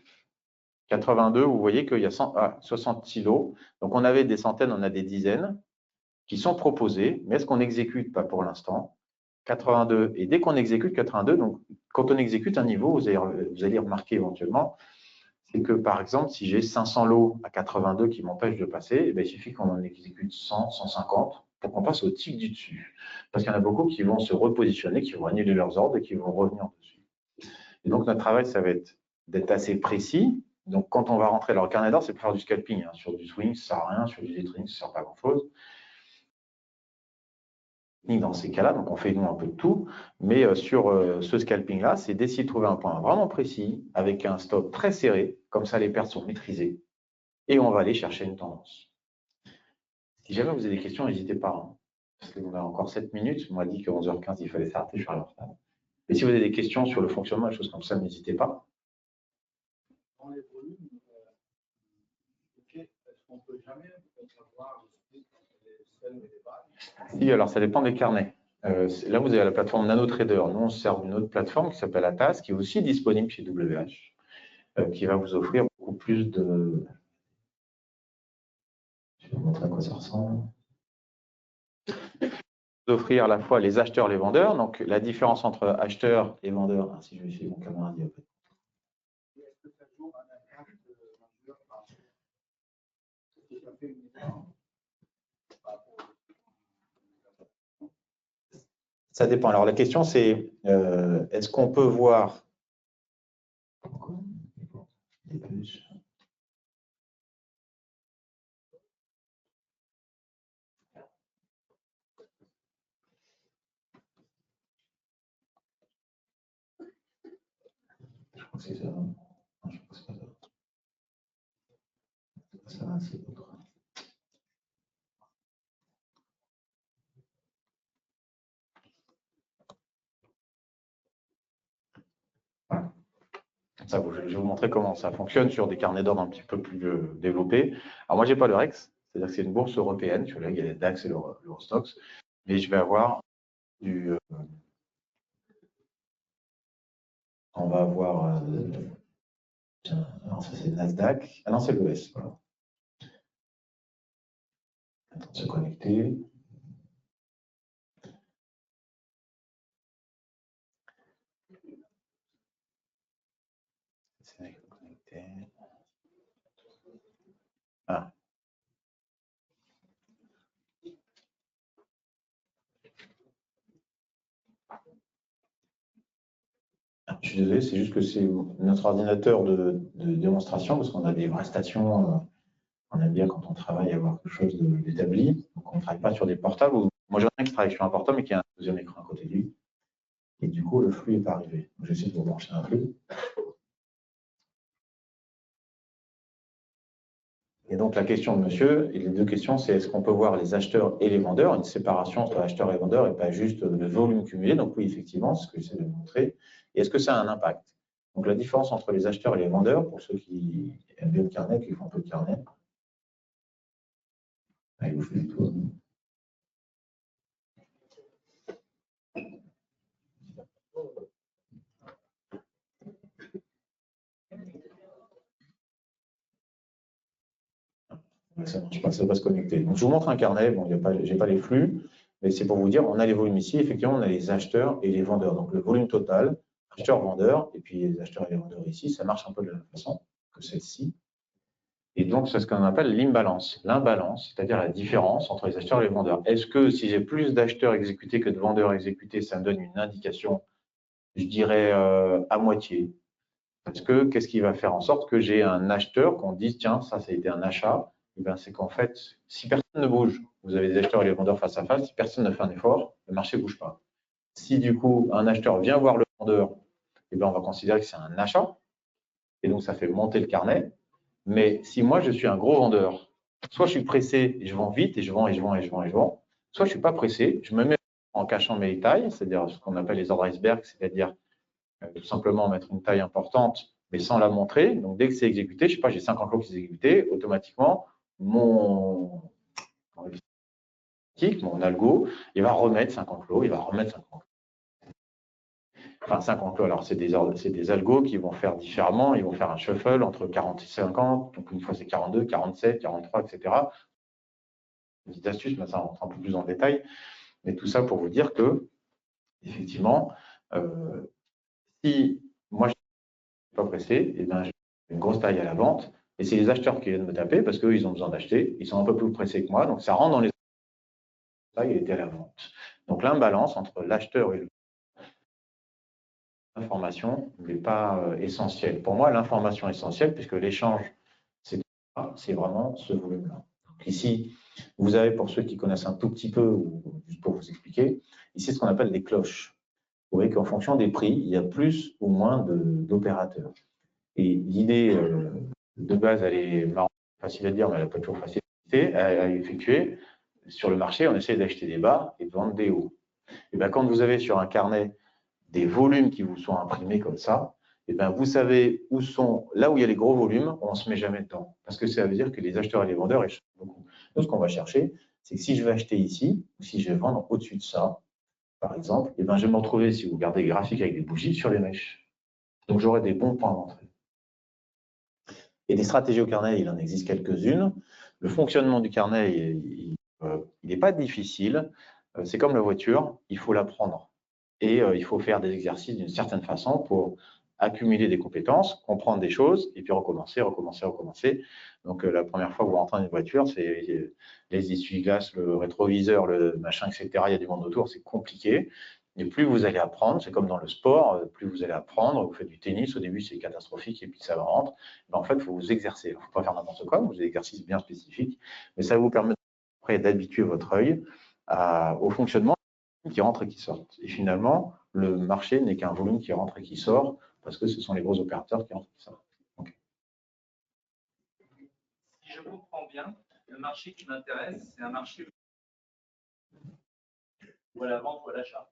[SPEAKER 1] 82, vous voyez qu'il y a 66 lots. Donc, on avait des centaines, on a des dizaines qui sont proposés, mais est-ce qu'on n'exécute pas pour l'instant 82. Et dès qu'on exécute 82, donc quand on exécute un niveau, vous allez remarquer éventuellement, c'est que par exemple, si j'ai 500 lots à 82 qui m'empêchent de passer, eh bien, il suffit qu'on en exécute 100, 150 pour qu'on passe au tick du dessus. Parce qu'il y en a beaucoup qui vont se repositionner, qui vont annuler leurs ordres et qui vont revenir dessus. Et donc, notre travail, ça va être d'être assez précis. Donc, quand on va rentrer, alors le carnet d'or, c'est pour faire du scalping. Hein. Sur du swing, ça ne sert à rien. Sur du day trading, ça ne sert pas à grand-chose. Dans ces cas-là, donc on fait nous un peu de tout. Mais sur ce scalping-là, c'est d'essayer de trouver un point vraiment précis avec un stop très serré. Comme ça, les pertes sont maîtrisées. Et on va aller chercher une tendance. Si jamais vous avez des questions, n'hésitez pas. Hein. Parce qu'on a encore 7 minutes. On m'a dit qu'à 11h15, il fallait s'arrêter. Je suis à l'heure. Et si vous avez des questions sur le fonctionnement, des choses comme ça, n'hésitez pas.
[SPEAKER 2] Dans les volumes, est-ce qu'on peut jamais savoir le split entre les sell et les buy?
[SPEAKER 1] Si, alors ça dépend des carnets. Là, vous avez la plateforme NanoTrader. Nous, on se sert d'une autre plateforme qui s'appelle Atas, qui est aussi disponible chez WH, qui va vous offrir beaucoup plus de... Je vais vous montrer à quoi ça ressemble. Vous offrir à la fois les acheteurs et les vendeurs. Donc, la différence entre acheteurs et vendeurs, hein, si je vais essayer mon camarade, il y a pas de...
[SPEAKER 2] Est-ce que ça joue un impact majeur par rapport à ce que ça fait une différence?
[SPEAKER 1] Ça dépend. Alors, la question, c'est est-ce qu'on peut voir... Des plus. Je crois que c'est ça. Non, je crois que c'est pas ça. Ça, c'est autre. Voilà. Ça, je vais vous montrer comment ça fonctionne sur des carnets d'ordre un petit peu plus développés. Alors moi, je n'ai pas le REX, c'est-à-dire que c'est une bourse européenne, sur laquelle il y a les DAX et l'Eurostoxx, mais je vais avoir du... on va avoir... tiens, non, ça c'est le Nasdaq. Ah non, c'est l'ES. Voilà. Attends de se connecter. C'est connecté. Ah. Je suis désolé, c'est juste que c'est notre ordinateur de démonstration, parce qu'on a des vraies stations. On aime bien quand on travaille avoir quelque chose d'établi. Donc on ne travaille pas sur des portables. Moi, j'en ai un qui travaille sur un portable, mais qui a un deuxième écran à côté de lui. Et du coup, le flux n'est pas arrivé. J'essaie de vous brancher un flux. Et donc, la question de monsieur, et les deux questions, c'est est-ce qu'on peut voir les acheteurs et les vendeurs, une séparation entre acheteurs et vendeurs et pas juste le volume cumulé. Donc oui, effectivement, c'est ce que j'essaie de montrer. Et est-ce que ça a un impact? Donc la différence entre les acheteurs et les vendeurs, pour ceux qui aiment bien le carnet, qui font un peu de carnet. Allez, vous faites du tout. Ça ne marche pas, ça ne va pas se connecter. Donc, je vous montre un carnet. Bon, je n'ai pas les flux, mais c'est pour vous dire, on a les volumes ici. Effectivement, on a les acheteurs et les vendeurs. Donc, le volume total, acheteurs-vendeurs, et puis les acheteurs et les vendeurs ici, ça marche un peu de la même façon que celle-ci. Et donc, c'est ce qu'on appelle l'imbalance. L'imbalance, c'est-à-dire la différence entre les acheteurs et les vendeurs. Est-ce que si j'ai plus d'acheteurs exécutés que de vendeurs exécutés, ça me donne une indication, je dirais, à moitié? Parce que qu'est-ce qui va faire en sorte que j'ai un acheteur, qu'on dise, tiens, ça a été un achat, et bien, c'est qu'en fait, si personne ne bouge, vous avez des acheteurs et les vendeurs face à face, si personne ne fait un effort, le marché ne bouge pas. Si du coup, un acheteur vient voir le vendeur, et bien, on va considérer que c'est un achat, et donc ça fait monter le carnet. Mais si moi, je suis un gros vendeur, soit je suis pressé et je vends vite et je vends et je vends et je vends et je vends, soit je ne suis pas pressé, je me mets en cachant mes tailles, c'est-à-dire ce qu'on appelle les ordres iceberg, c'est-à-dire tout simplement mettre une taille importante, mais sans la montrer. Donc, dès que c'est exécuté, je ne sais pas, j'ai 50 lots qui sont exécutés, automatiquement, mon algo, il va remettre 50 lots, il va remettre 50 lots. Enfin, 50 lots, alors c'est des algos qui vont faire différemment, ils vont faire un shuffle entre 40 et 50, donc une fois c'est 42, 47, 43, etc. Une petite astuce, mais ça on rentre un peu plus en détail. Mais tout ça pour vous dire que, effectivement, si moi je ne suis pas pressé, eh bien, j'ai une grosse taille à la vente, et c'est les acheteurs qui viennent me taper parce qu'eux, ils ont besoin d'acheter, ils sont un peu plus pressés que moi, donc ça rentre dans les tailles et était à la vente. Donc l'imbalance entre l'acheteur et l'information n'est pas essentielle. Pour moi, l'information est essentielle puisque l'échange, c'est vraiment ce volume-là. Ici, vous avez, pour ceux qui connaissent un tout petit peu, ou juste pour vous expliquer, ici, ce qu'on appelle des cloches. Vous voyez qu'en fonction des prix, il y a plus ou moins d'opérateurs. Et l'idée de base, elle est marrante, facile à dire, mais elle n'est pas toujours facile à effectuer. Sur le marché, on essaie d'acheter des bas et de vendre des hauts. Et bien, quand vous avez sur un carnet des volumes qui vous sont imprimés comme ça, et bien, vous savez où sont, là où il y a les gros volumes, on ne se met jamais dedans. Parce que ça veut dire que les acheteurs et les vendeurs échangent beaucoup. Nous, ce qu'on va chercher, c'est que si je vais acheter ici, ou si je vais vendre au-dessus de ça, par exemple, et bien, je vais me retrouver, si vous regardez les graphiques avec des bougies, sur les mèches. Donc, j'aurai des bons points d'entrée. Et des stratégies au carnet, il en existe quelques-unes. Le fonctionnement du carnet, il n'est pas difficile. C'est comme la voiture, il faut l'apprendre. Et il faut faire des exercices d'une certaine façon pour accumuler des compétences, comprendre des choses, et puis recommencer, recommencer, recommencer. Donc, la première fois que vous rentrez dans une voiture, c'est les essuie-glaces, le rétroviseur, le machin, etc. Il y a du monde autour, c'est compliqué. Et plus vous allez apprendre, c'est comme dans le sport, plus vous allez apprendre, vous faites du tennis, au début c'est catastrophique et puis ça va rentrer. Ben, en fait, il faut vous exercer. Il ne faut pas faire n'importe quoi, vous avez des exercices bien spécifiques, mais ça vous permet après d'habituer votre œil au fonctionnement qui rentre et qui sort. Et finalement, le marché n'est qu'un volume qui rentre et qui sort, parce que ce sont les gros opérateurs qui rentrent et qui sortent. Okay.
[SPEAKER 2] Si je comprends bien, le marché qui m'intéresse, c'est un marché ou à la vente ou à l'achat.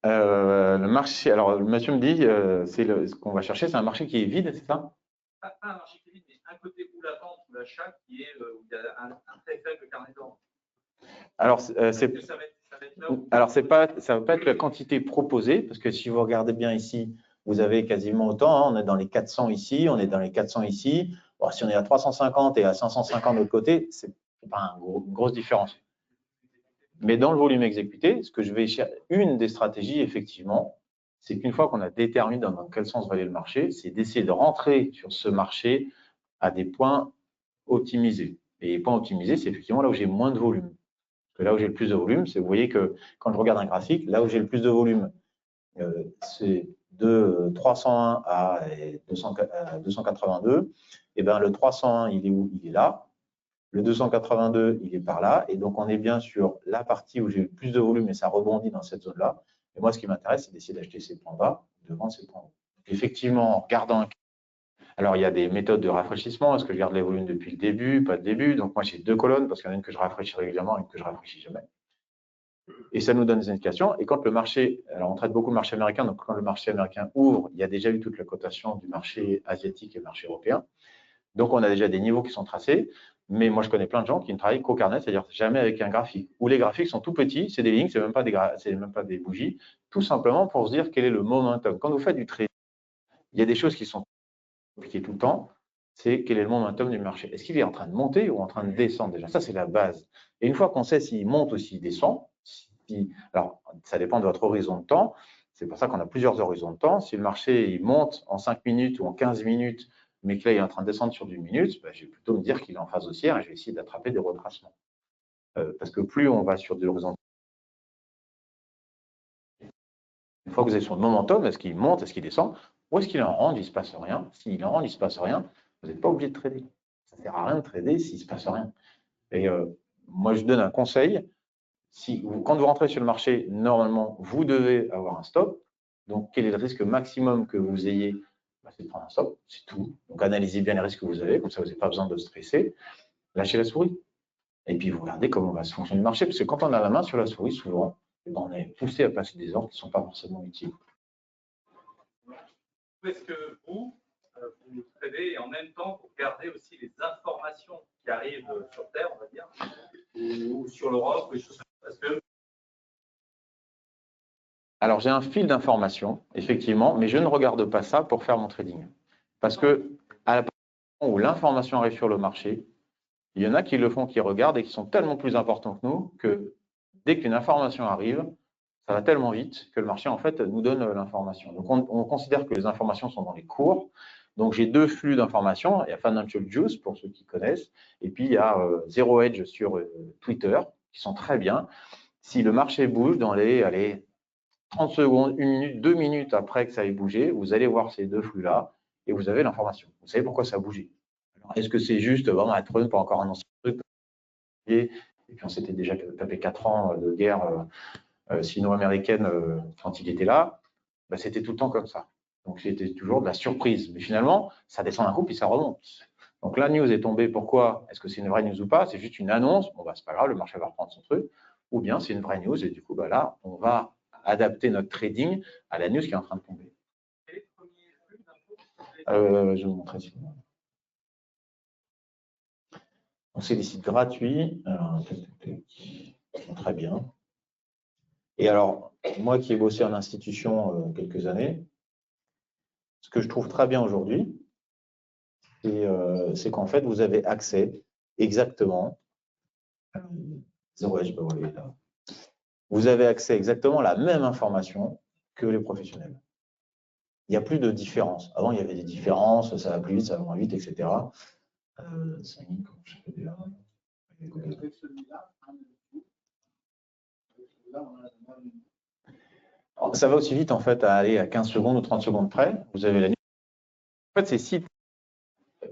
[SPEAKER 1] Le marché, alors le monsieur me dit, ce qu'on va chercher, c'est un marché qui est vide, c'est ça?
[SPEAKER 2] Pas un marché qui est vide, mais un côté où la vente ou l'achat qui est où il y a un très faible carnet de vente.
[SPEAKER 1] Alors, ça va pas être la quantité proposée, parce que si vous regardez bien ici, vous avez quasiment autant. Hein, on est dans les 400 ici, on est dans les 400 ici. Bon, si on est à 350 et à 550 de l'autre côté, c'est pas une grosse différence. Mais dans le volume exécuté, ce que je vais chercher, une des stratégies, effectivement, c'est qu'une fois qu'on a déterminé dans quel sens va aller le marché, c'est d'essayer de rentrer sur ce marché à des points optimisés. Et les points optimisés, c'est effectivement là où j'ai moins de volume. Parce que là où j'ai le plus de volume, c'est, vous voyez que quand je regarde un graphique, là où j'ai le plus de volume, c'est de 301 à 282. Et bien le 301, il est où? Il est là. Le 282, il est par là. Et donc, on est bien sur la partie où j'ai le plus de volume et ça rebondit dans cette zone-là. Et moi, ce qui m'intéresse, c'est d'essayer d'acheter ces points bas, de vendre ces points hauts. Effectivement, en regardant un... Alors, il y a des méthodes de rafraîchissement. Est-ce que je garde les volumes depuis le début, pas le début? Donc, moi, j'ai 2 colonnes parce qu'il y en a une que je rafraîchis régulièrement et une que je rafraîchis jamais. Et ça nous donne des indications. Et quand le marché, alors on traite beaucoup le marché américain, donc quand le marché américain ouvre, il y a déjà eu toute la cotation du marché asiatique et le marché européen. Donc on a déjà des niveaux qui sont tracés. Mais moi, je connais plein de gens qui ne travaillent qu'au carnet, c'est-à-dire jamais avec un graphique. Où les graphiques sont tout petits, c'est des lignes, c'est même pas des bougies, tout simplement pour se dire quel est le momentum. Quand vous faites du trading, il y a des choses qui sont compliquées tout le temps. C'est quel est le momentum du marché. Est-ce qu'il est en train de monter ou en train de descendre déjà? Ça, c'est la base. Et une fois qu'on sait s'il monte ou s'il descend, alors ça dépend de votre horizon de temps. C'est pour ça qu'on a plusieurs horizons de temps. Si le marché il monte en 5 minutes ou en 15 minutes, mais que là, il est en train de descendre sur 1 minute, je vais plutôt me dire qu'il est en phase haussière et je vais essayer d'attraper des retracements. Parce que plus on va sur des horizons, une fois que vous avez son momentum, est-ce qu'il monte, est-ce qu'il descend, ou est-ce qu'il est en rang, il ne se passe rien. S'il est en rang, il ne se passe rien, vous n'êtes pas obligé de trader. Ça ne sert à rien de trader s'il ne se passe rien. Et moi, je donne un conseil. Quand vous rentrez sur le marché, normalement, vous devez avoir un stop. Donc, quel est le risque maximum que vous ayez? C'est de prendre un stop, c'est tout. Donc, analysez bien les risques que vous avez, comme ça, vous n'avez pas besoin de stresser. Lâchez la souris. Et puis, vous regardez comment va se fonctionner le marché. Parce que quand on a la main sur la souris, souvent, on est poussé à passer des ordres qui ne sont pas forcément utiles.
[SPEAKER 3] Est-ce que vous tradez et en même temps, vous regardez aussi les informations qui arrivent sur Terre, on va dire, ou sur l'Europe, ou des choses comme ça? Parce que...
[SPEAKER 1] Alors, j'ai un fil d'information, effectivement, mais je ne regarde pas ça pour faire mon trading. Parce que, à la moment où l'information arrive sur le marché, il y en a qui le font, qui regardent et qui sont tellement plus importants que nous que dès qu'une information arrive, ça va tellement vite que le marché, en fait, nous donne l'information. Donc, on considère que les informations sont dans les cours. Donc, j'ai 2 flux d'informations. Il y a Financial Juice, pour ceux qui connaissent, et puis il y a Zero Hedge sur Twitter, qui sont très bien. Si le marché bouge dans les 30 secondes, 1 minute, 2 minutes après que ça ait bougé, vous allez voir ces 2 flux-là et vous avez l'information. Vous savez pourquoi ça a bougé. Est-ce que c'est juste vraiment un Trump, pas encore un ancien truc, et puis on s'était déjà tapé 4 ans de guerre sino-américaine quand il était là, c'était tout le temps comme ça. Donc c'était toujours de la surprise. Mais finalement, ça descend d'un coup puis ça remonte. Donc la news est tombée. Pourquoi? Est-ce que c'est une vraie news ou pas? C'est juste une annonce. Bon, c'est pas grave, le marché va reprendre son truc. Ou bien c'est une vraie news et du coup, là, on va adapter notre trading à la news qui est en train de tomber. Je vais vous montrer ici. Donc, c'est des sites gratuits. Alors, très bien. Et alors, moi qui ai bossé en institution quelques années, ce que je trouve très bien aujourd'hui, c'est qu'en fait, vous avez accès exactement. Vous avez accès exactement à la même information que les professionnels. Il n'y a plus de différence. Avant, il y avait des différences, ça va plus vite, ça va moins vite, etc. Ça va aussi vite en fait à aller à 15 secondes ou 30 secondes près. Vous avez la news. En fait, ces sites,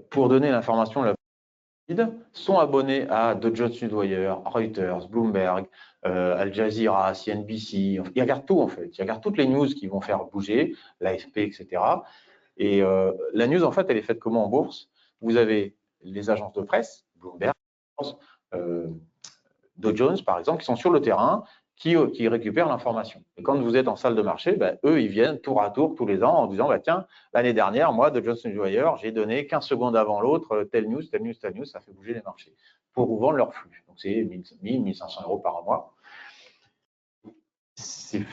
[SPEAKER 1] pour donner l'information la plus rapide, sont abonnés à Dow Jones Newswire, Reuters, Bloomberg, Al Jazeera, CNBC. Ils regardent tout en fait. Ils regardent toutes les news qui vont faire bouger, l'AFP, etc. Et la news, en fait, elle est faite comment en bourse? Vous avez les agences de presse, Bloomberg, Dow Jones, par exemple, qui sont sur le terrain, qui récupèrent l'information. Et quand vous êtes en salle de marché, eux, ils viennent tour à tour tous les ans en disant, tiens, l'année dernière, moi, Dow Jones Newswire, j'ai donné 15 secondes avant l'autre, telle news, telle news, telle news, ça fait bouger les marchés pour vous vendre leur flux. Donc, c'est 1 500 € par mois. Ces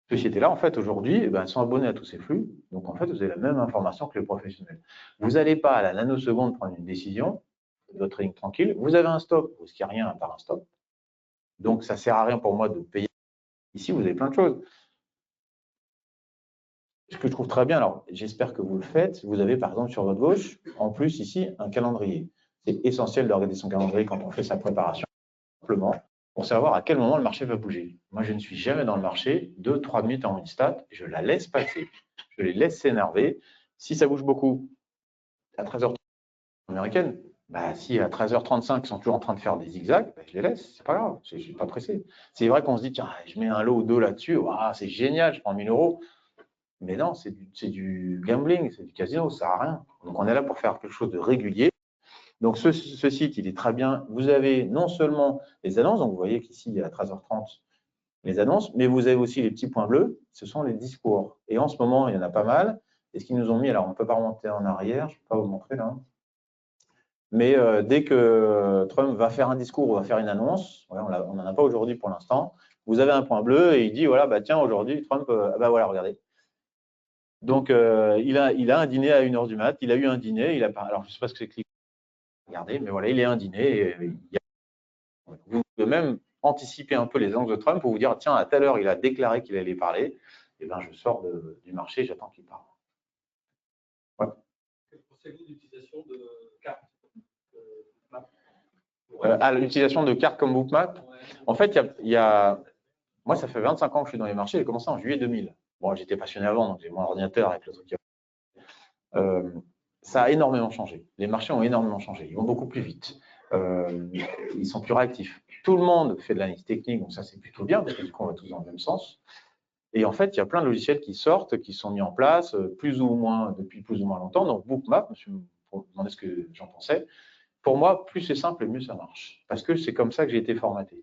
[SPEAKER 1] sociétés-là, en fait, aujourd'hui, sont abonnées à tous ces flux. Donc, en fait, vous avez la même information que les professionnels. Vous n'allez pas à la nanoseconde prendre une décision, votre trading tranquille. Vous avez un stop, vous risquez rien à part un stop. Donc, ça ne sert à rien pour moi de payer. Ici, vous avez plein de choses. Ce que je trouve très bien, alors j'espère que vous le faites, vous avez par exemple sur votre gauche, en plus ici, un calendrier. C'est essentiel de regarder son calendrier quand on fait sa préparation, simplement pour savoir à quel moment le marché va bouger. Moi, je ne suis jamais dans le marché 2-3 minutes en une stat, je la laisse passer, je les laisse s'énerver. Si ça bouge beaucoup, à 13h30 américaine, Bah, si à 13h35, ils sont toujours en train de faire des zigzags, bah, je les laisse, c'est pas grave, je ne suis pas pressé. C'est vrai qu'on se dit, tiens, je mets un lot ou deux là-dessus, c'est génial, je prends 1000 euros. Mais non, c'est du gambling, c'est du casino, ça sert à rien. Donc on est là pour faire quelque chose de régulier. Donc ce site, il est très bien. Vous avez non seulement les annonces, donc vous voyez qu'ici, à 13h30, les annonces, mais vous avez aussi les petits points bleus, ce sont les discours. Et en ce moment, il y en a pas mal. Et ce qu'ils nous ont mis, alors on ne peut pas remonter en arrière, je ne peux pas vous montrer là. Mais dès que Trump va faire un discours ou va faire une annonce, on n'en a pas aujourd'hui pour l'instant, vous avez un point bleu et il dit, voilà, bah tiens, aujourd'hui, Trump, bah voilà, regardez. Donc, il a un dîner à 1h du mat, il a eu un dîner, alors je ne sais pas ce que c'est clic, regardez, mais voilà, il est un dîner. Vous pouvez même anticiper un peu les angles de Trump pour vous dire, tiens, à telle heure, il a déclaré qu'il allait parler, et bien je sors du marché, j'attends qu'il parle. Ouais.
[SPEAKER 3] Que pensez-vous d'utilisation de cartes
[SPEAKER 1] l'utilisation de cartes comme Bookmap, en fait, moi, ça fait 25 ans que je suis dans les marchés, j'ai commencé en juillet 2000. Bon, j'étais passionné avant, donc j'ai mon ordinateur avec le truc. Ça a énormément changé. Les marchés ont énormément changé. Ils vont beaucoup plus vite. Ils sont plus réactifs. Tout le monde fait de l'analyse technique, donc ça, c'est plutôt bien, parce que du coup, on va tous dans le même sens. Et en fait, il y a plein de logiciels qui sortent, qui sont mis en place plus ou moins depuis plus ou moins longtemps. Donc, Bookmap, monsieur me demandait ce que j'en pensais. Pour moi, plus c'est simple, mieux ça marche. Parce que c'est comme ça que j'ai été formaté.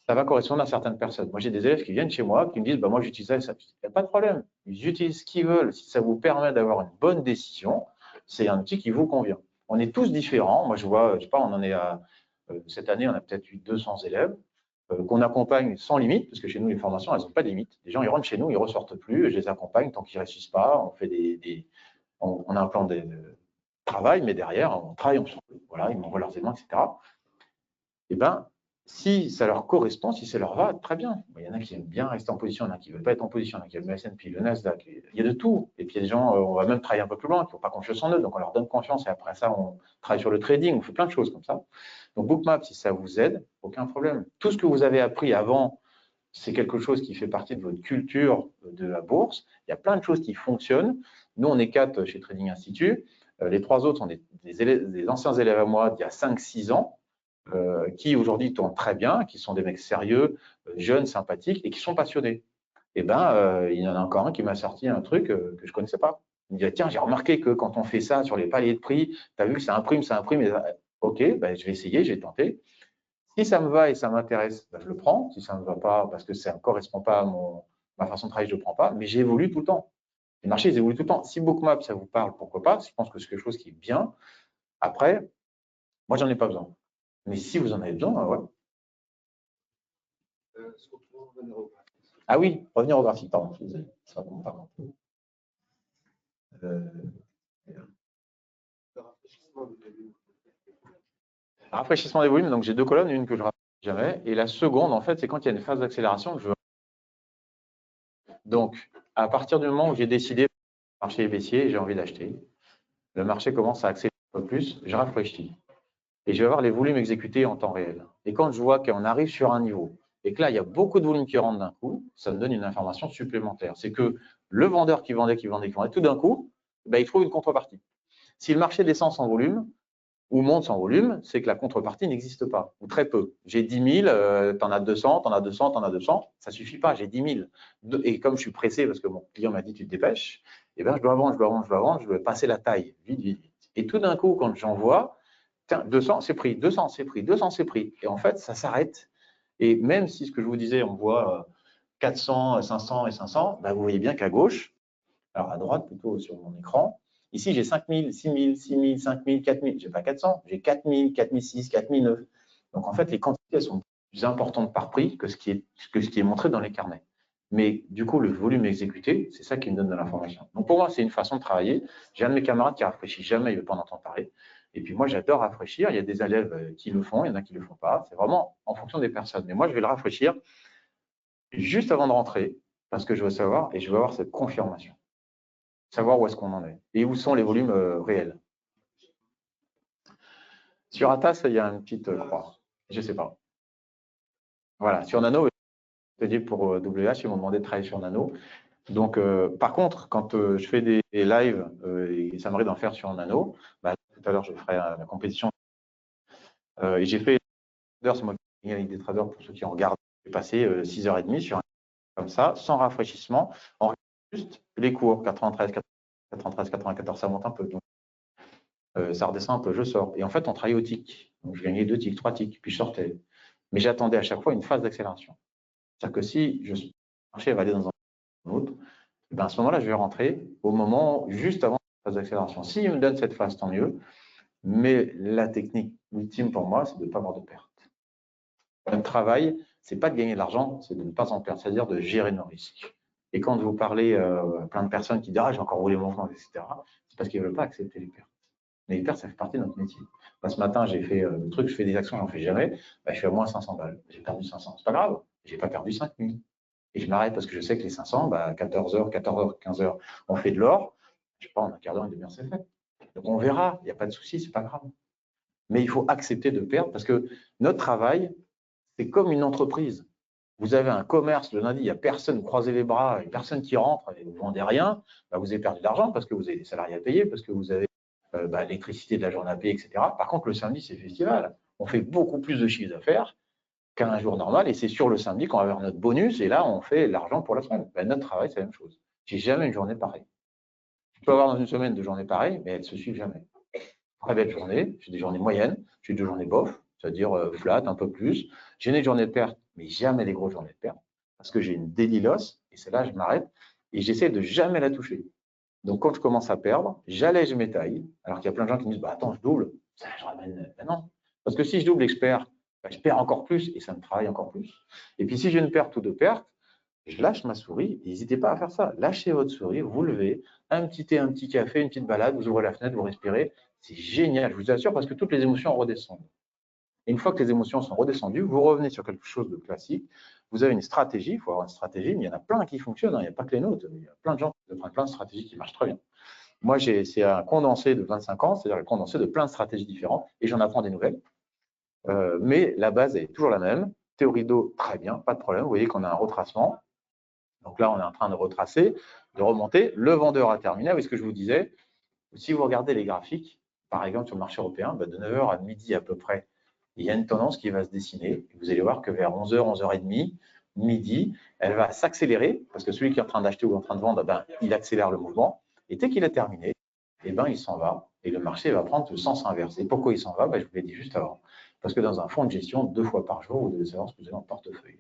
[SPEAKER 1] Ça va correspondre à certaines personnes. Moi, j'ai des élèves qui viennent chez moi, qui me disent, bah, moi, j'utilise ça et ça. Il n'y a pas de problème. Ils utilisent ce qu'ils veulent. Si ça vous permet d'avoir une bonne décision, c'est un outil qui vous convient. On est tous différents. Moi, je vois, je sais pas, on en est à, cette année, on a peut-être eu 200 élèves qu'on accompagne sans limite, parce que chez nous, les formations, elles n'ont pas de limite. Les gens, ils rentrent chez nous, ils ne ressortent plus. Je les accompagne tant qu'ils ne réussissent pas. On fait on a un plan de travail, mais derrière, on travaille ensemble. Voilà, ils m'envoient leurs éléments, etc. Eh bien, si ça leur correspond, si ça leur va, très bien. Il y en a qui aiment bien rester en position, il y en a qui ne veulent pas être en position, il y en a qui aiment le S&P, le Nasdaq, il y a de tout. Et puis il y a des gens, on va même travailler un peu plus loin, qui n'ont pas confiance en eux, donc on leur donne confiance et après ça, on travaille sur le trading, on fait plein de choses comme ça. Donc Bookmap, si ça vous aide, aucun problème. Tout ce que vous avez appris avant, c'est quelque chose qui fait partie de votre culture de la bourse. Il y a plein de choses qui fonctionnent. Nous, on est 4 chez Trading Institute. Les 3 autres sont des anciens élèves à moi d'il y a 5-6 ans. Qui aujourd'hui tournent très bien, qui sont des mecs sérieux, jeunes, sympathiques et qui sont passionnés. Et ben, il y en a encore un qui m'a sorti un truc que je ne connaissais pas. Il me dit, tiens, j'ai remarqué que quand on fait ça sur les paliers de prix, tu as vu que ça imprime. Ok, ben, je vais essayer, j'ai tenté. Si ça me va et ça m'intéresse, ben, je le prends. Si ça ne me va pas, parce que ça ne correspond pas à ma façon de travailler, je ne le prends pas. Mais j'évolue tout le temps. Les marchés, ils évoluent tout le temps. Si Bookmap, ça vous parle, pourquoi pas? Je pense que c'est quelque chose qui est bien. Après, moi, j'en ai pas besoin. Mais si vous en avez besoin, ouais. Ah oui, revenir au graphique, pardon. Ça va pas. Rafraîchissement des volumes, donc j'ai 2 colonnes, une que je ne rafraîchis jamais, et la seconde, en fait, c'est quand il y a une phase d'accélération. Donc, à partir du moment où j'ai décidé que le marché est baissier, j'ai envie d'acheter, le marché commence à accélérer un peu plus, je rafraîchis. Et je vais avoir les volumes exécutés en temps réel. Et quand je vois qu'on arrive sur un niveau, et que là, il y a beaucoup de volumes qui rentrent d'un coup, ça me donne une information supplémentaire. C'est que le vendeur qui vendait, tout d'un coup, ben, il trouve une contrepartie. Si le marché descend sans volume, ou monte sans volume, c'est que la contrepartie n'existe pas, ou très peu. J'ai 10 000, tu en as 200, tu en as 200, tu en as 200, ça ne suffit pas, j'ai 10 000. Et comme je suis pressé, parce que mon client m'a dit tu te dépêches, eh bien, je dois vendre, je dois passer la taille, vite, vite, vite. Et tout d'un coup, quand j'en vois, tiens, 200, c'est pris, 200, c'est pris, 200, c'est pris. Et en fait, ça s'arrête. Et même si ce que je vous disais, on voit 400, 500 et 500, ben, vous voyez bien qu'à gauche, alors à droite plutôt sur mon écran, ici j'ai 5000, 6000, 6000, 5000, 4000, j'ai pas 400, j'ai 4000, 4006, 4009. Donc en fait, les quantités sont plus importantes par prix que ce qui est montré dans les carnets. Mais du coup, le volume exécuté, c'est ça qui me donne de l'information. Donc pour moi, c'est une façon de travailler. J'ai un de mes camarades qui rafraîchit jamais, il ne veut pas en entendre parler. Et puis moi, j'adore rafraîchir. Il y a des élèves qui le font, il y en a qui ne le font pas. C'est vraiment en fonction des personnes. Mais moi, je vais le rafraîchir juste avant de rentrer parce que je veux savoir et je veux avoir cette confirmation. Savoir où est-ce qu'on en est et où sont les volumes réels. Sur Atas, il y a une petite croix. Je ne sais pas. Voilà, sur Nano, je te dis pour WH, ils m'ont demandé de travailler sur Nano. Donc, par contre, quand je fais des lives et ça m'arrive d'en faire sur Nano, bah, tout à l'heure, je ferai la compétition. Et j'ai fait, c'est moi qui ai gagné avec des traders pour ceux qui ont regardé. J'ai passé 6h30 sur un comme ça, sans rafraîchissement, en regardant juste les cours, 93, 93, 94, ça monte un peu. Donc, ça redescend un peu, je sors. Et en fait, on travaillait au tic. Donc, je gagnais 2 ticks, 3 ticks, puis je sortais. Mais j'attendais à chaque fois une phase d'accélération. C'est-à-dire que si le marché va aller dans un autre, ben à ce moment-là, je vais rentrer au moment juste avant la phase d'accélération. S'il me donne cette phase, tant mieux. Mais la technique ultime pour moi, c'est de ne pas avoir de perte. Le travail, c'est pas de gagner de l'argent, c'est de ne pas en perdre, c'est-à-dire de gérer nos risques. Et quand vous parlez à plein de personnes qui disent « Ah, j'ai encore roulé mon compte, etc. », c'est parce qu'ils ne veulent pas accepter les pertes. Mais les pertes, ça fait partie de notre métier. Bah, ce matin, j'ai fait le truc, je fais des actions, j'en fais jamais. Bah, je fais à moins 500 balles. J'ai perdu 500. C'est pas grave, j'ai pas perdu 5000. Et je m'arrête parce que je sais que les 500, bah, 14h, 14h, 15h, on fait de l'or. Je sais pas, en un quart d'heure, une demi-heure, c'est fait. Donc on verra, il n'y a pas de souci, c'est pas grave. Mais il faut accepter de perdre parce que notre travail, c'est comme une entreprise. Vous avez un commerce le lundi, il n'y a personne, croisez les bras, il n'y a personne qui rentre et vous ne vendez rien, bah vous avez perdu de l'argent parce que vous avez des salariés à payer, parce que vous avez l'électricité de la journée à payer, etc. Par contre, le samedi, c'est festival. On fait beaucoup plus de chiffre d'affaires qu'un jour normal et c'est sur le samedi qu'on va avoir notre bonus et là, on fait l'argent pour la semaine. Ben, notre travail, c'est la même chose. J'ai jamais une journée pareille. Je peux avoir dans une semaine 2 journées pareilles, mais elles ne se suivent jamais. Très belle journée, j'ai des journées moyennes, j'ai 2 journées bof, c'est-à-dire flat, un peu plus. J'ai des journées de perte, mais jamais des grosses journées de perte, parce que j'ai une daily loss, et c'est là je m'arrête, et j'essaie de jamais la toucher. Donc quand je commence à perdre, j'allège mes tailles, alors qu'il y a plein de gens qui me disent bah, « Attends, je double », je ramène, ben non, parce que si je double et que je perds, ben, je perds encore plus, et ça me travaille encore plus. Et puis si j'ai une perte ou 2 pertes, je lâche ma souris, n'hésitez pas à faire ça. Lâchez votre souris, vous levez, un petit thé, un petit café, une petite balade, vous ouvrez la fenêtre, vous respirez. C'est génial, je vous assure, parce que toutes les émotions redescendent. Et une fois que les émotions sont redescendues, vous revenez sur quelque chose de classique. Vous avez une stratégie, il faut avoir une stratégie, mais il y en a plein qui fonctionnent, hein. Il n'y a pas que les nôtres. Il y a plein de gens qui prennent plein de stratégies qui marchent très bien. Moi, c'est un condensé de 25 ans, c'est-à-dire un condensé de plein de stratégies différentes, et j'en apprends des nouvelles. Mais la base est toujours la même. Théorie d'eau, très bien, pas de problème. Vous voyez qu'on a un retracement. Donc là, on est en train de retracer, de remonter. Le vendeur a terminé. Avec ce que je vous disais, si vous regardez les graphiques, par exemple sur le marché européen, de 9h à midi à peu près, il y a une tendance qui va se dessiner. Vous allez voir que vers 11h, 11h30, midi, elle va s'accélérer parce que celui qui est en train d'acheter ou en train de vendre, ben, il accélère le mouvement. Et dès qu'il a terminé, eh ben, il s'en va et le marché va prendre le sens inverse. Et pourquoi il s'en va? Ben, je vous l'ai dit juste avant. Parce que dans un fonds de gestion, 2 fois par jour, vous devez savoir ce que vous avez en portefeuille.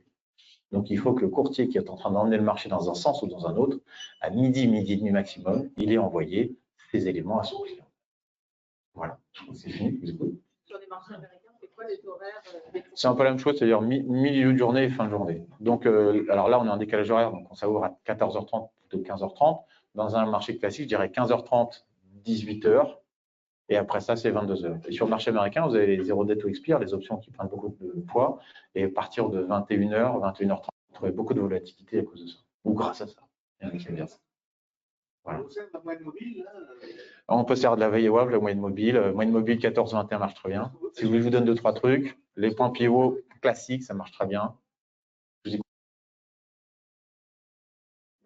[SPEAKER 1] Donc, il faut que le courtier qui est en train d'emmener le marché dans un sens ou dans un autre, à midi, midi et demi maximum, il ait envoyé ces éléments à son client. Voilà, c'est fini, je vous écoute.
[SPEAKER 4] Sur les marchés américains, c'est quoi les horaires?
[SPEAKER 1] C'est un peu la même chose, c'est-à-dire milieu de journée et fin de journée. Donc, alors là, on est en décalage horaire, donc ça ouvre à 14h30 plutôt que 15h30. Dans un marché classique, je dirais 15h30, 18h. Et après ça, c'est 22h. Et sur le marché américain, vous avez les 0 debt to expire, les options qui prennent beaucoup de poids. Et à partir de 21h, 21h30, vous trouvez beaucoup de volatilité à cause de ça. Ou grâce à ça. Voilà. On peut se faire de la veille WAV, la moyenne mobile. Moyenne mobile 14-21 marche très bien. Si vous voulez, je vous donne 2-3 trucs. Les points pivots classiques, ça marche très bien.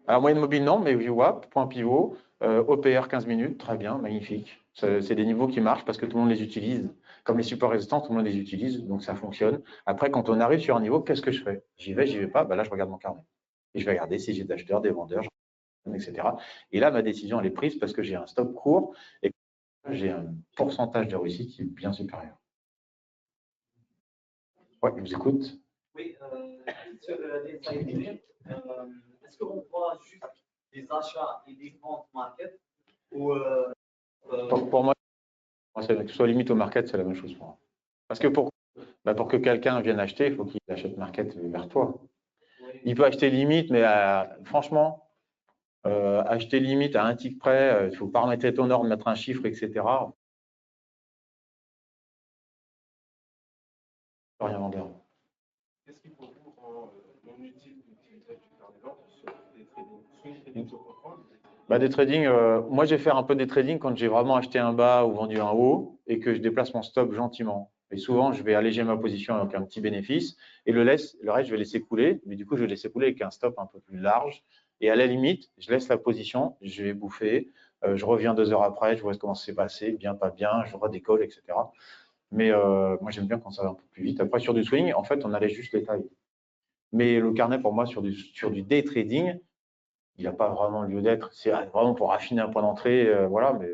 [SPEAKER 1] Alors, moyenne mobile, non, mais VWAP, point pivot, OPR 15 minutes, très bien, magnifique. C'est des niveaux qui marchent parce que tout le monde les utilise. Comme les supports résistants, tout le monde les utilise, donc ça fonctionne. Après, quand on arrive sur un niveau, qu'est-ce que je fais? J'y vais pas, ben là, je regarde mon carnet. Et je vais regarder si j'ai des acheteurs, des vendeurs, etc. Et là, ma décision, elle est prise parce que j'ai un stop court et j'ai un pourcentage de réussite qui est bien supérieur. Ouais, je vous écoute.
[SPEAKER 5] Oui, sur les trading, est-ce qu'on voit juste des achats et des ventes market ou
[SPEAKER 1] Pour moi, que ce soit limite au market, c'est la même chose pour moi. Parce que pour que quelqu'un vienne acheter, il faut qu'il achète market vers toi. Il peut acheter limite, mais franchement, acheter limite à un tick près, il ne faut pas remettre ton ordre, mettre un chiffre, etc. Rien vendre.
[SPEAKER 2] Qu'est-ce qui pour vous rend non utile d'utiliser du carnet d'ordre sur des trading? Swing trading sur comprendre.
[SPEAKER 1] Des trading, moi j'ai fait un peu des trading quand j'ai vraiment acheté un bas ou vendu un haut et que je déplace mon stop gentiment. Et souvent, je vais alléger ma position avec un petit bénéfice et le reste, je vais laisser couler. Mais du coup, je vais laisser couler avec un stop un peu plus large. Et à la limite, je laisse la position, je vais bouffer Je reviens 2 heures après, je vois comment ça s'est passé, bien, pas bien, je redécolle, etc. Mais moi, j'aime bien quand ça va un peu plus vite. Après, sur du swing, en fait, on allait juste les tailles. Mais le carnet, pour moi, sur du day trading, il n'a pas vraiment lieu d'être. C'est vraiment pour affiner un point d'entrée, voilà, mais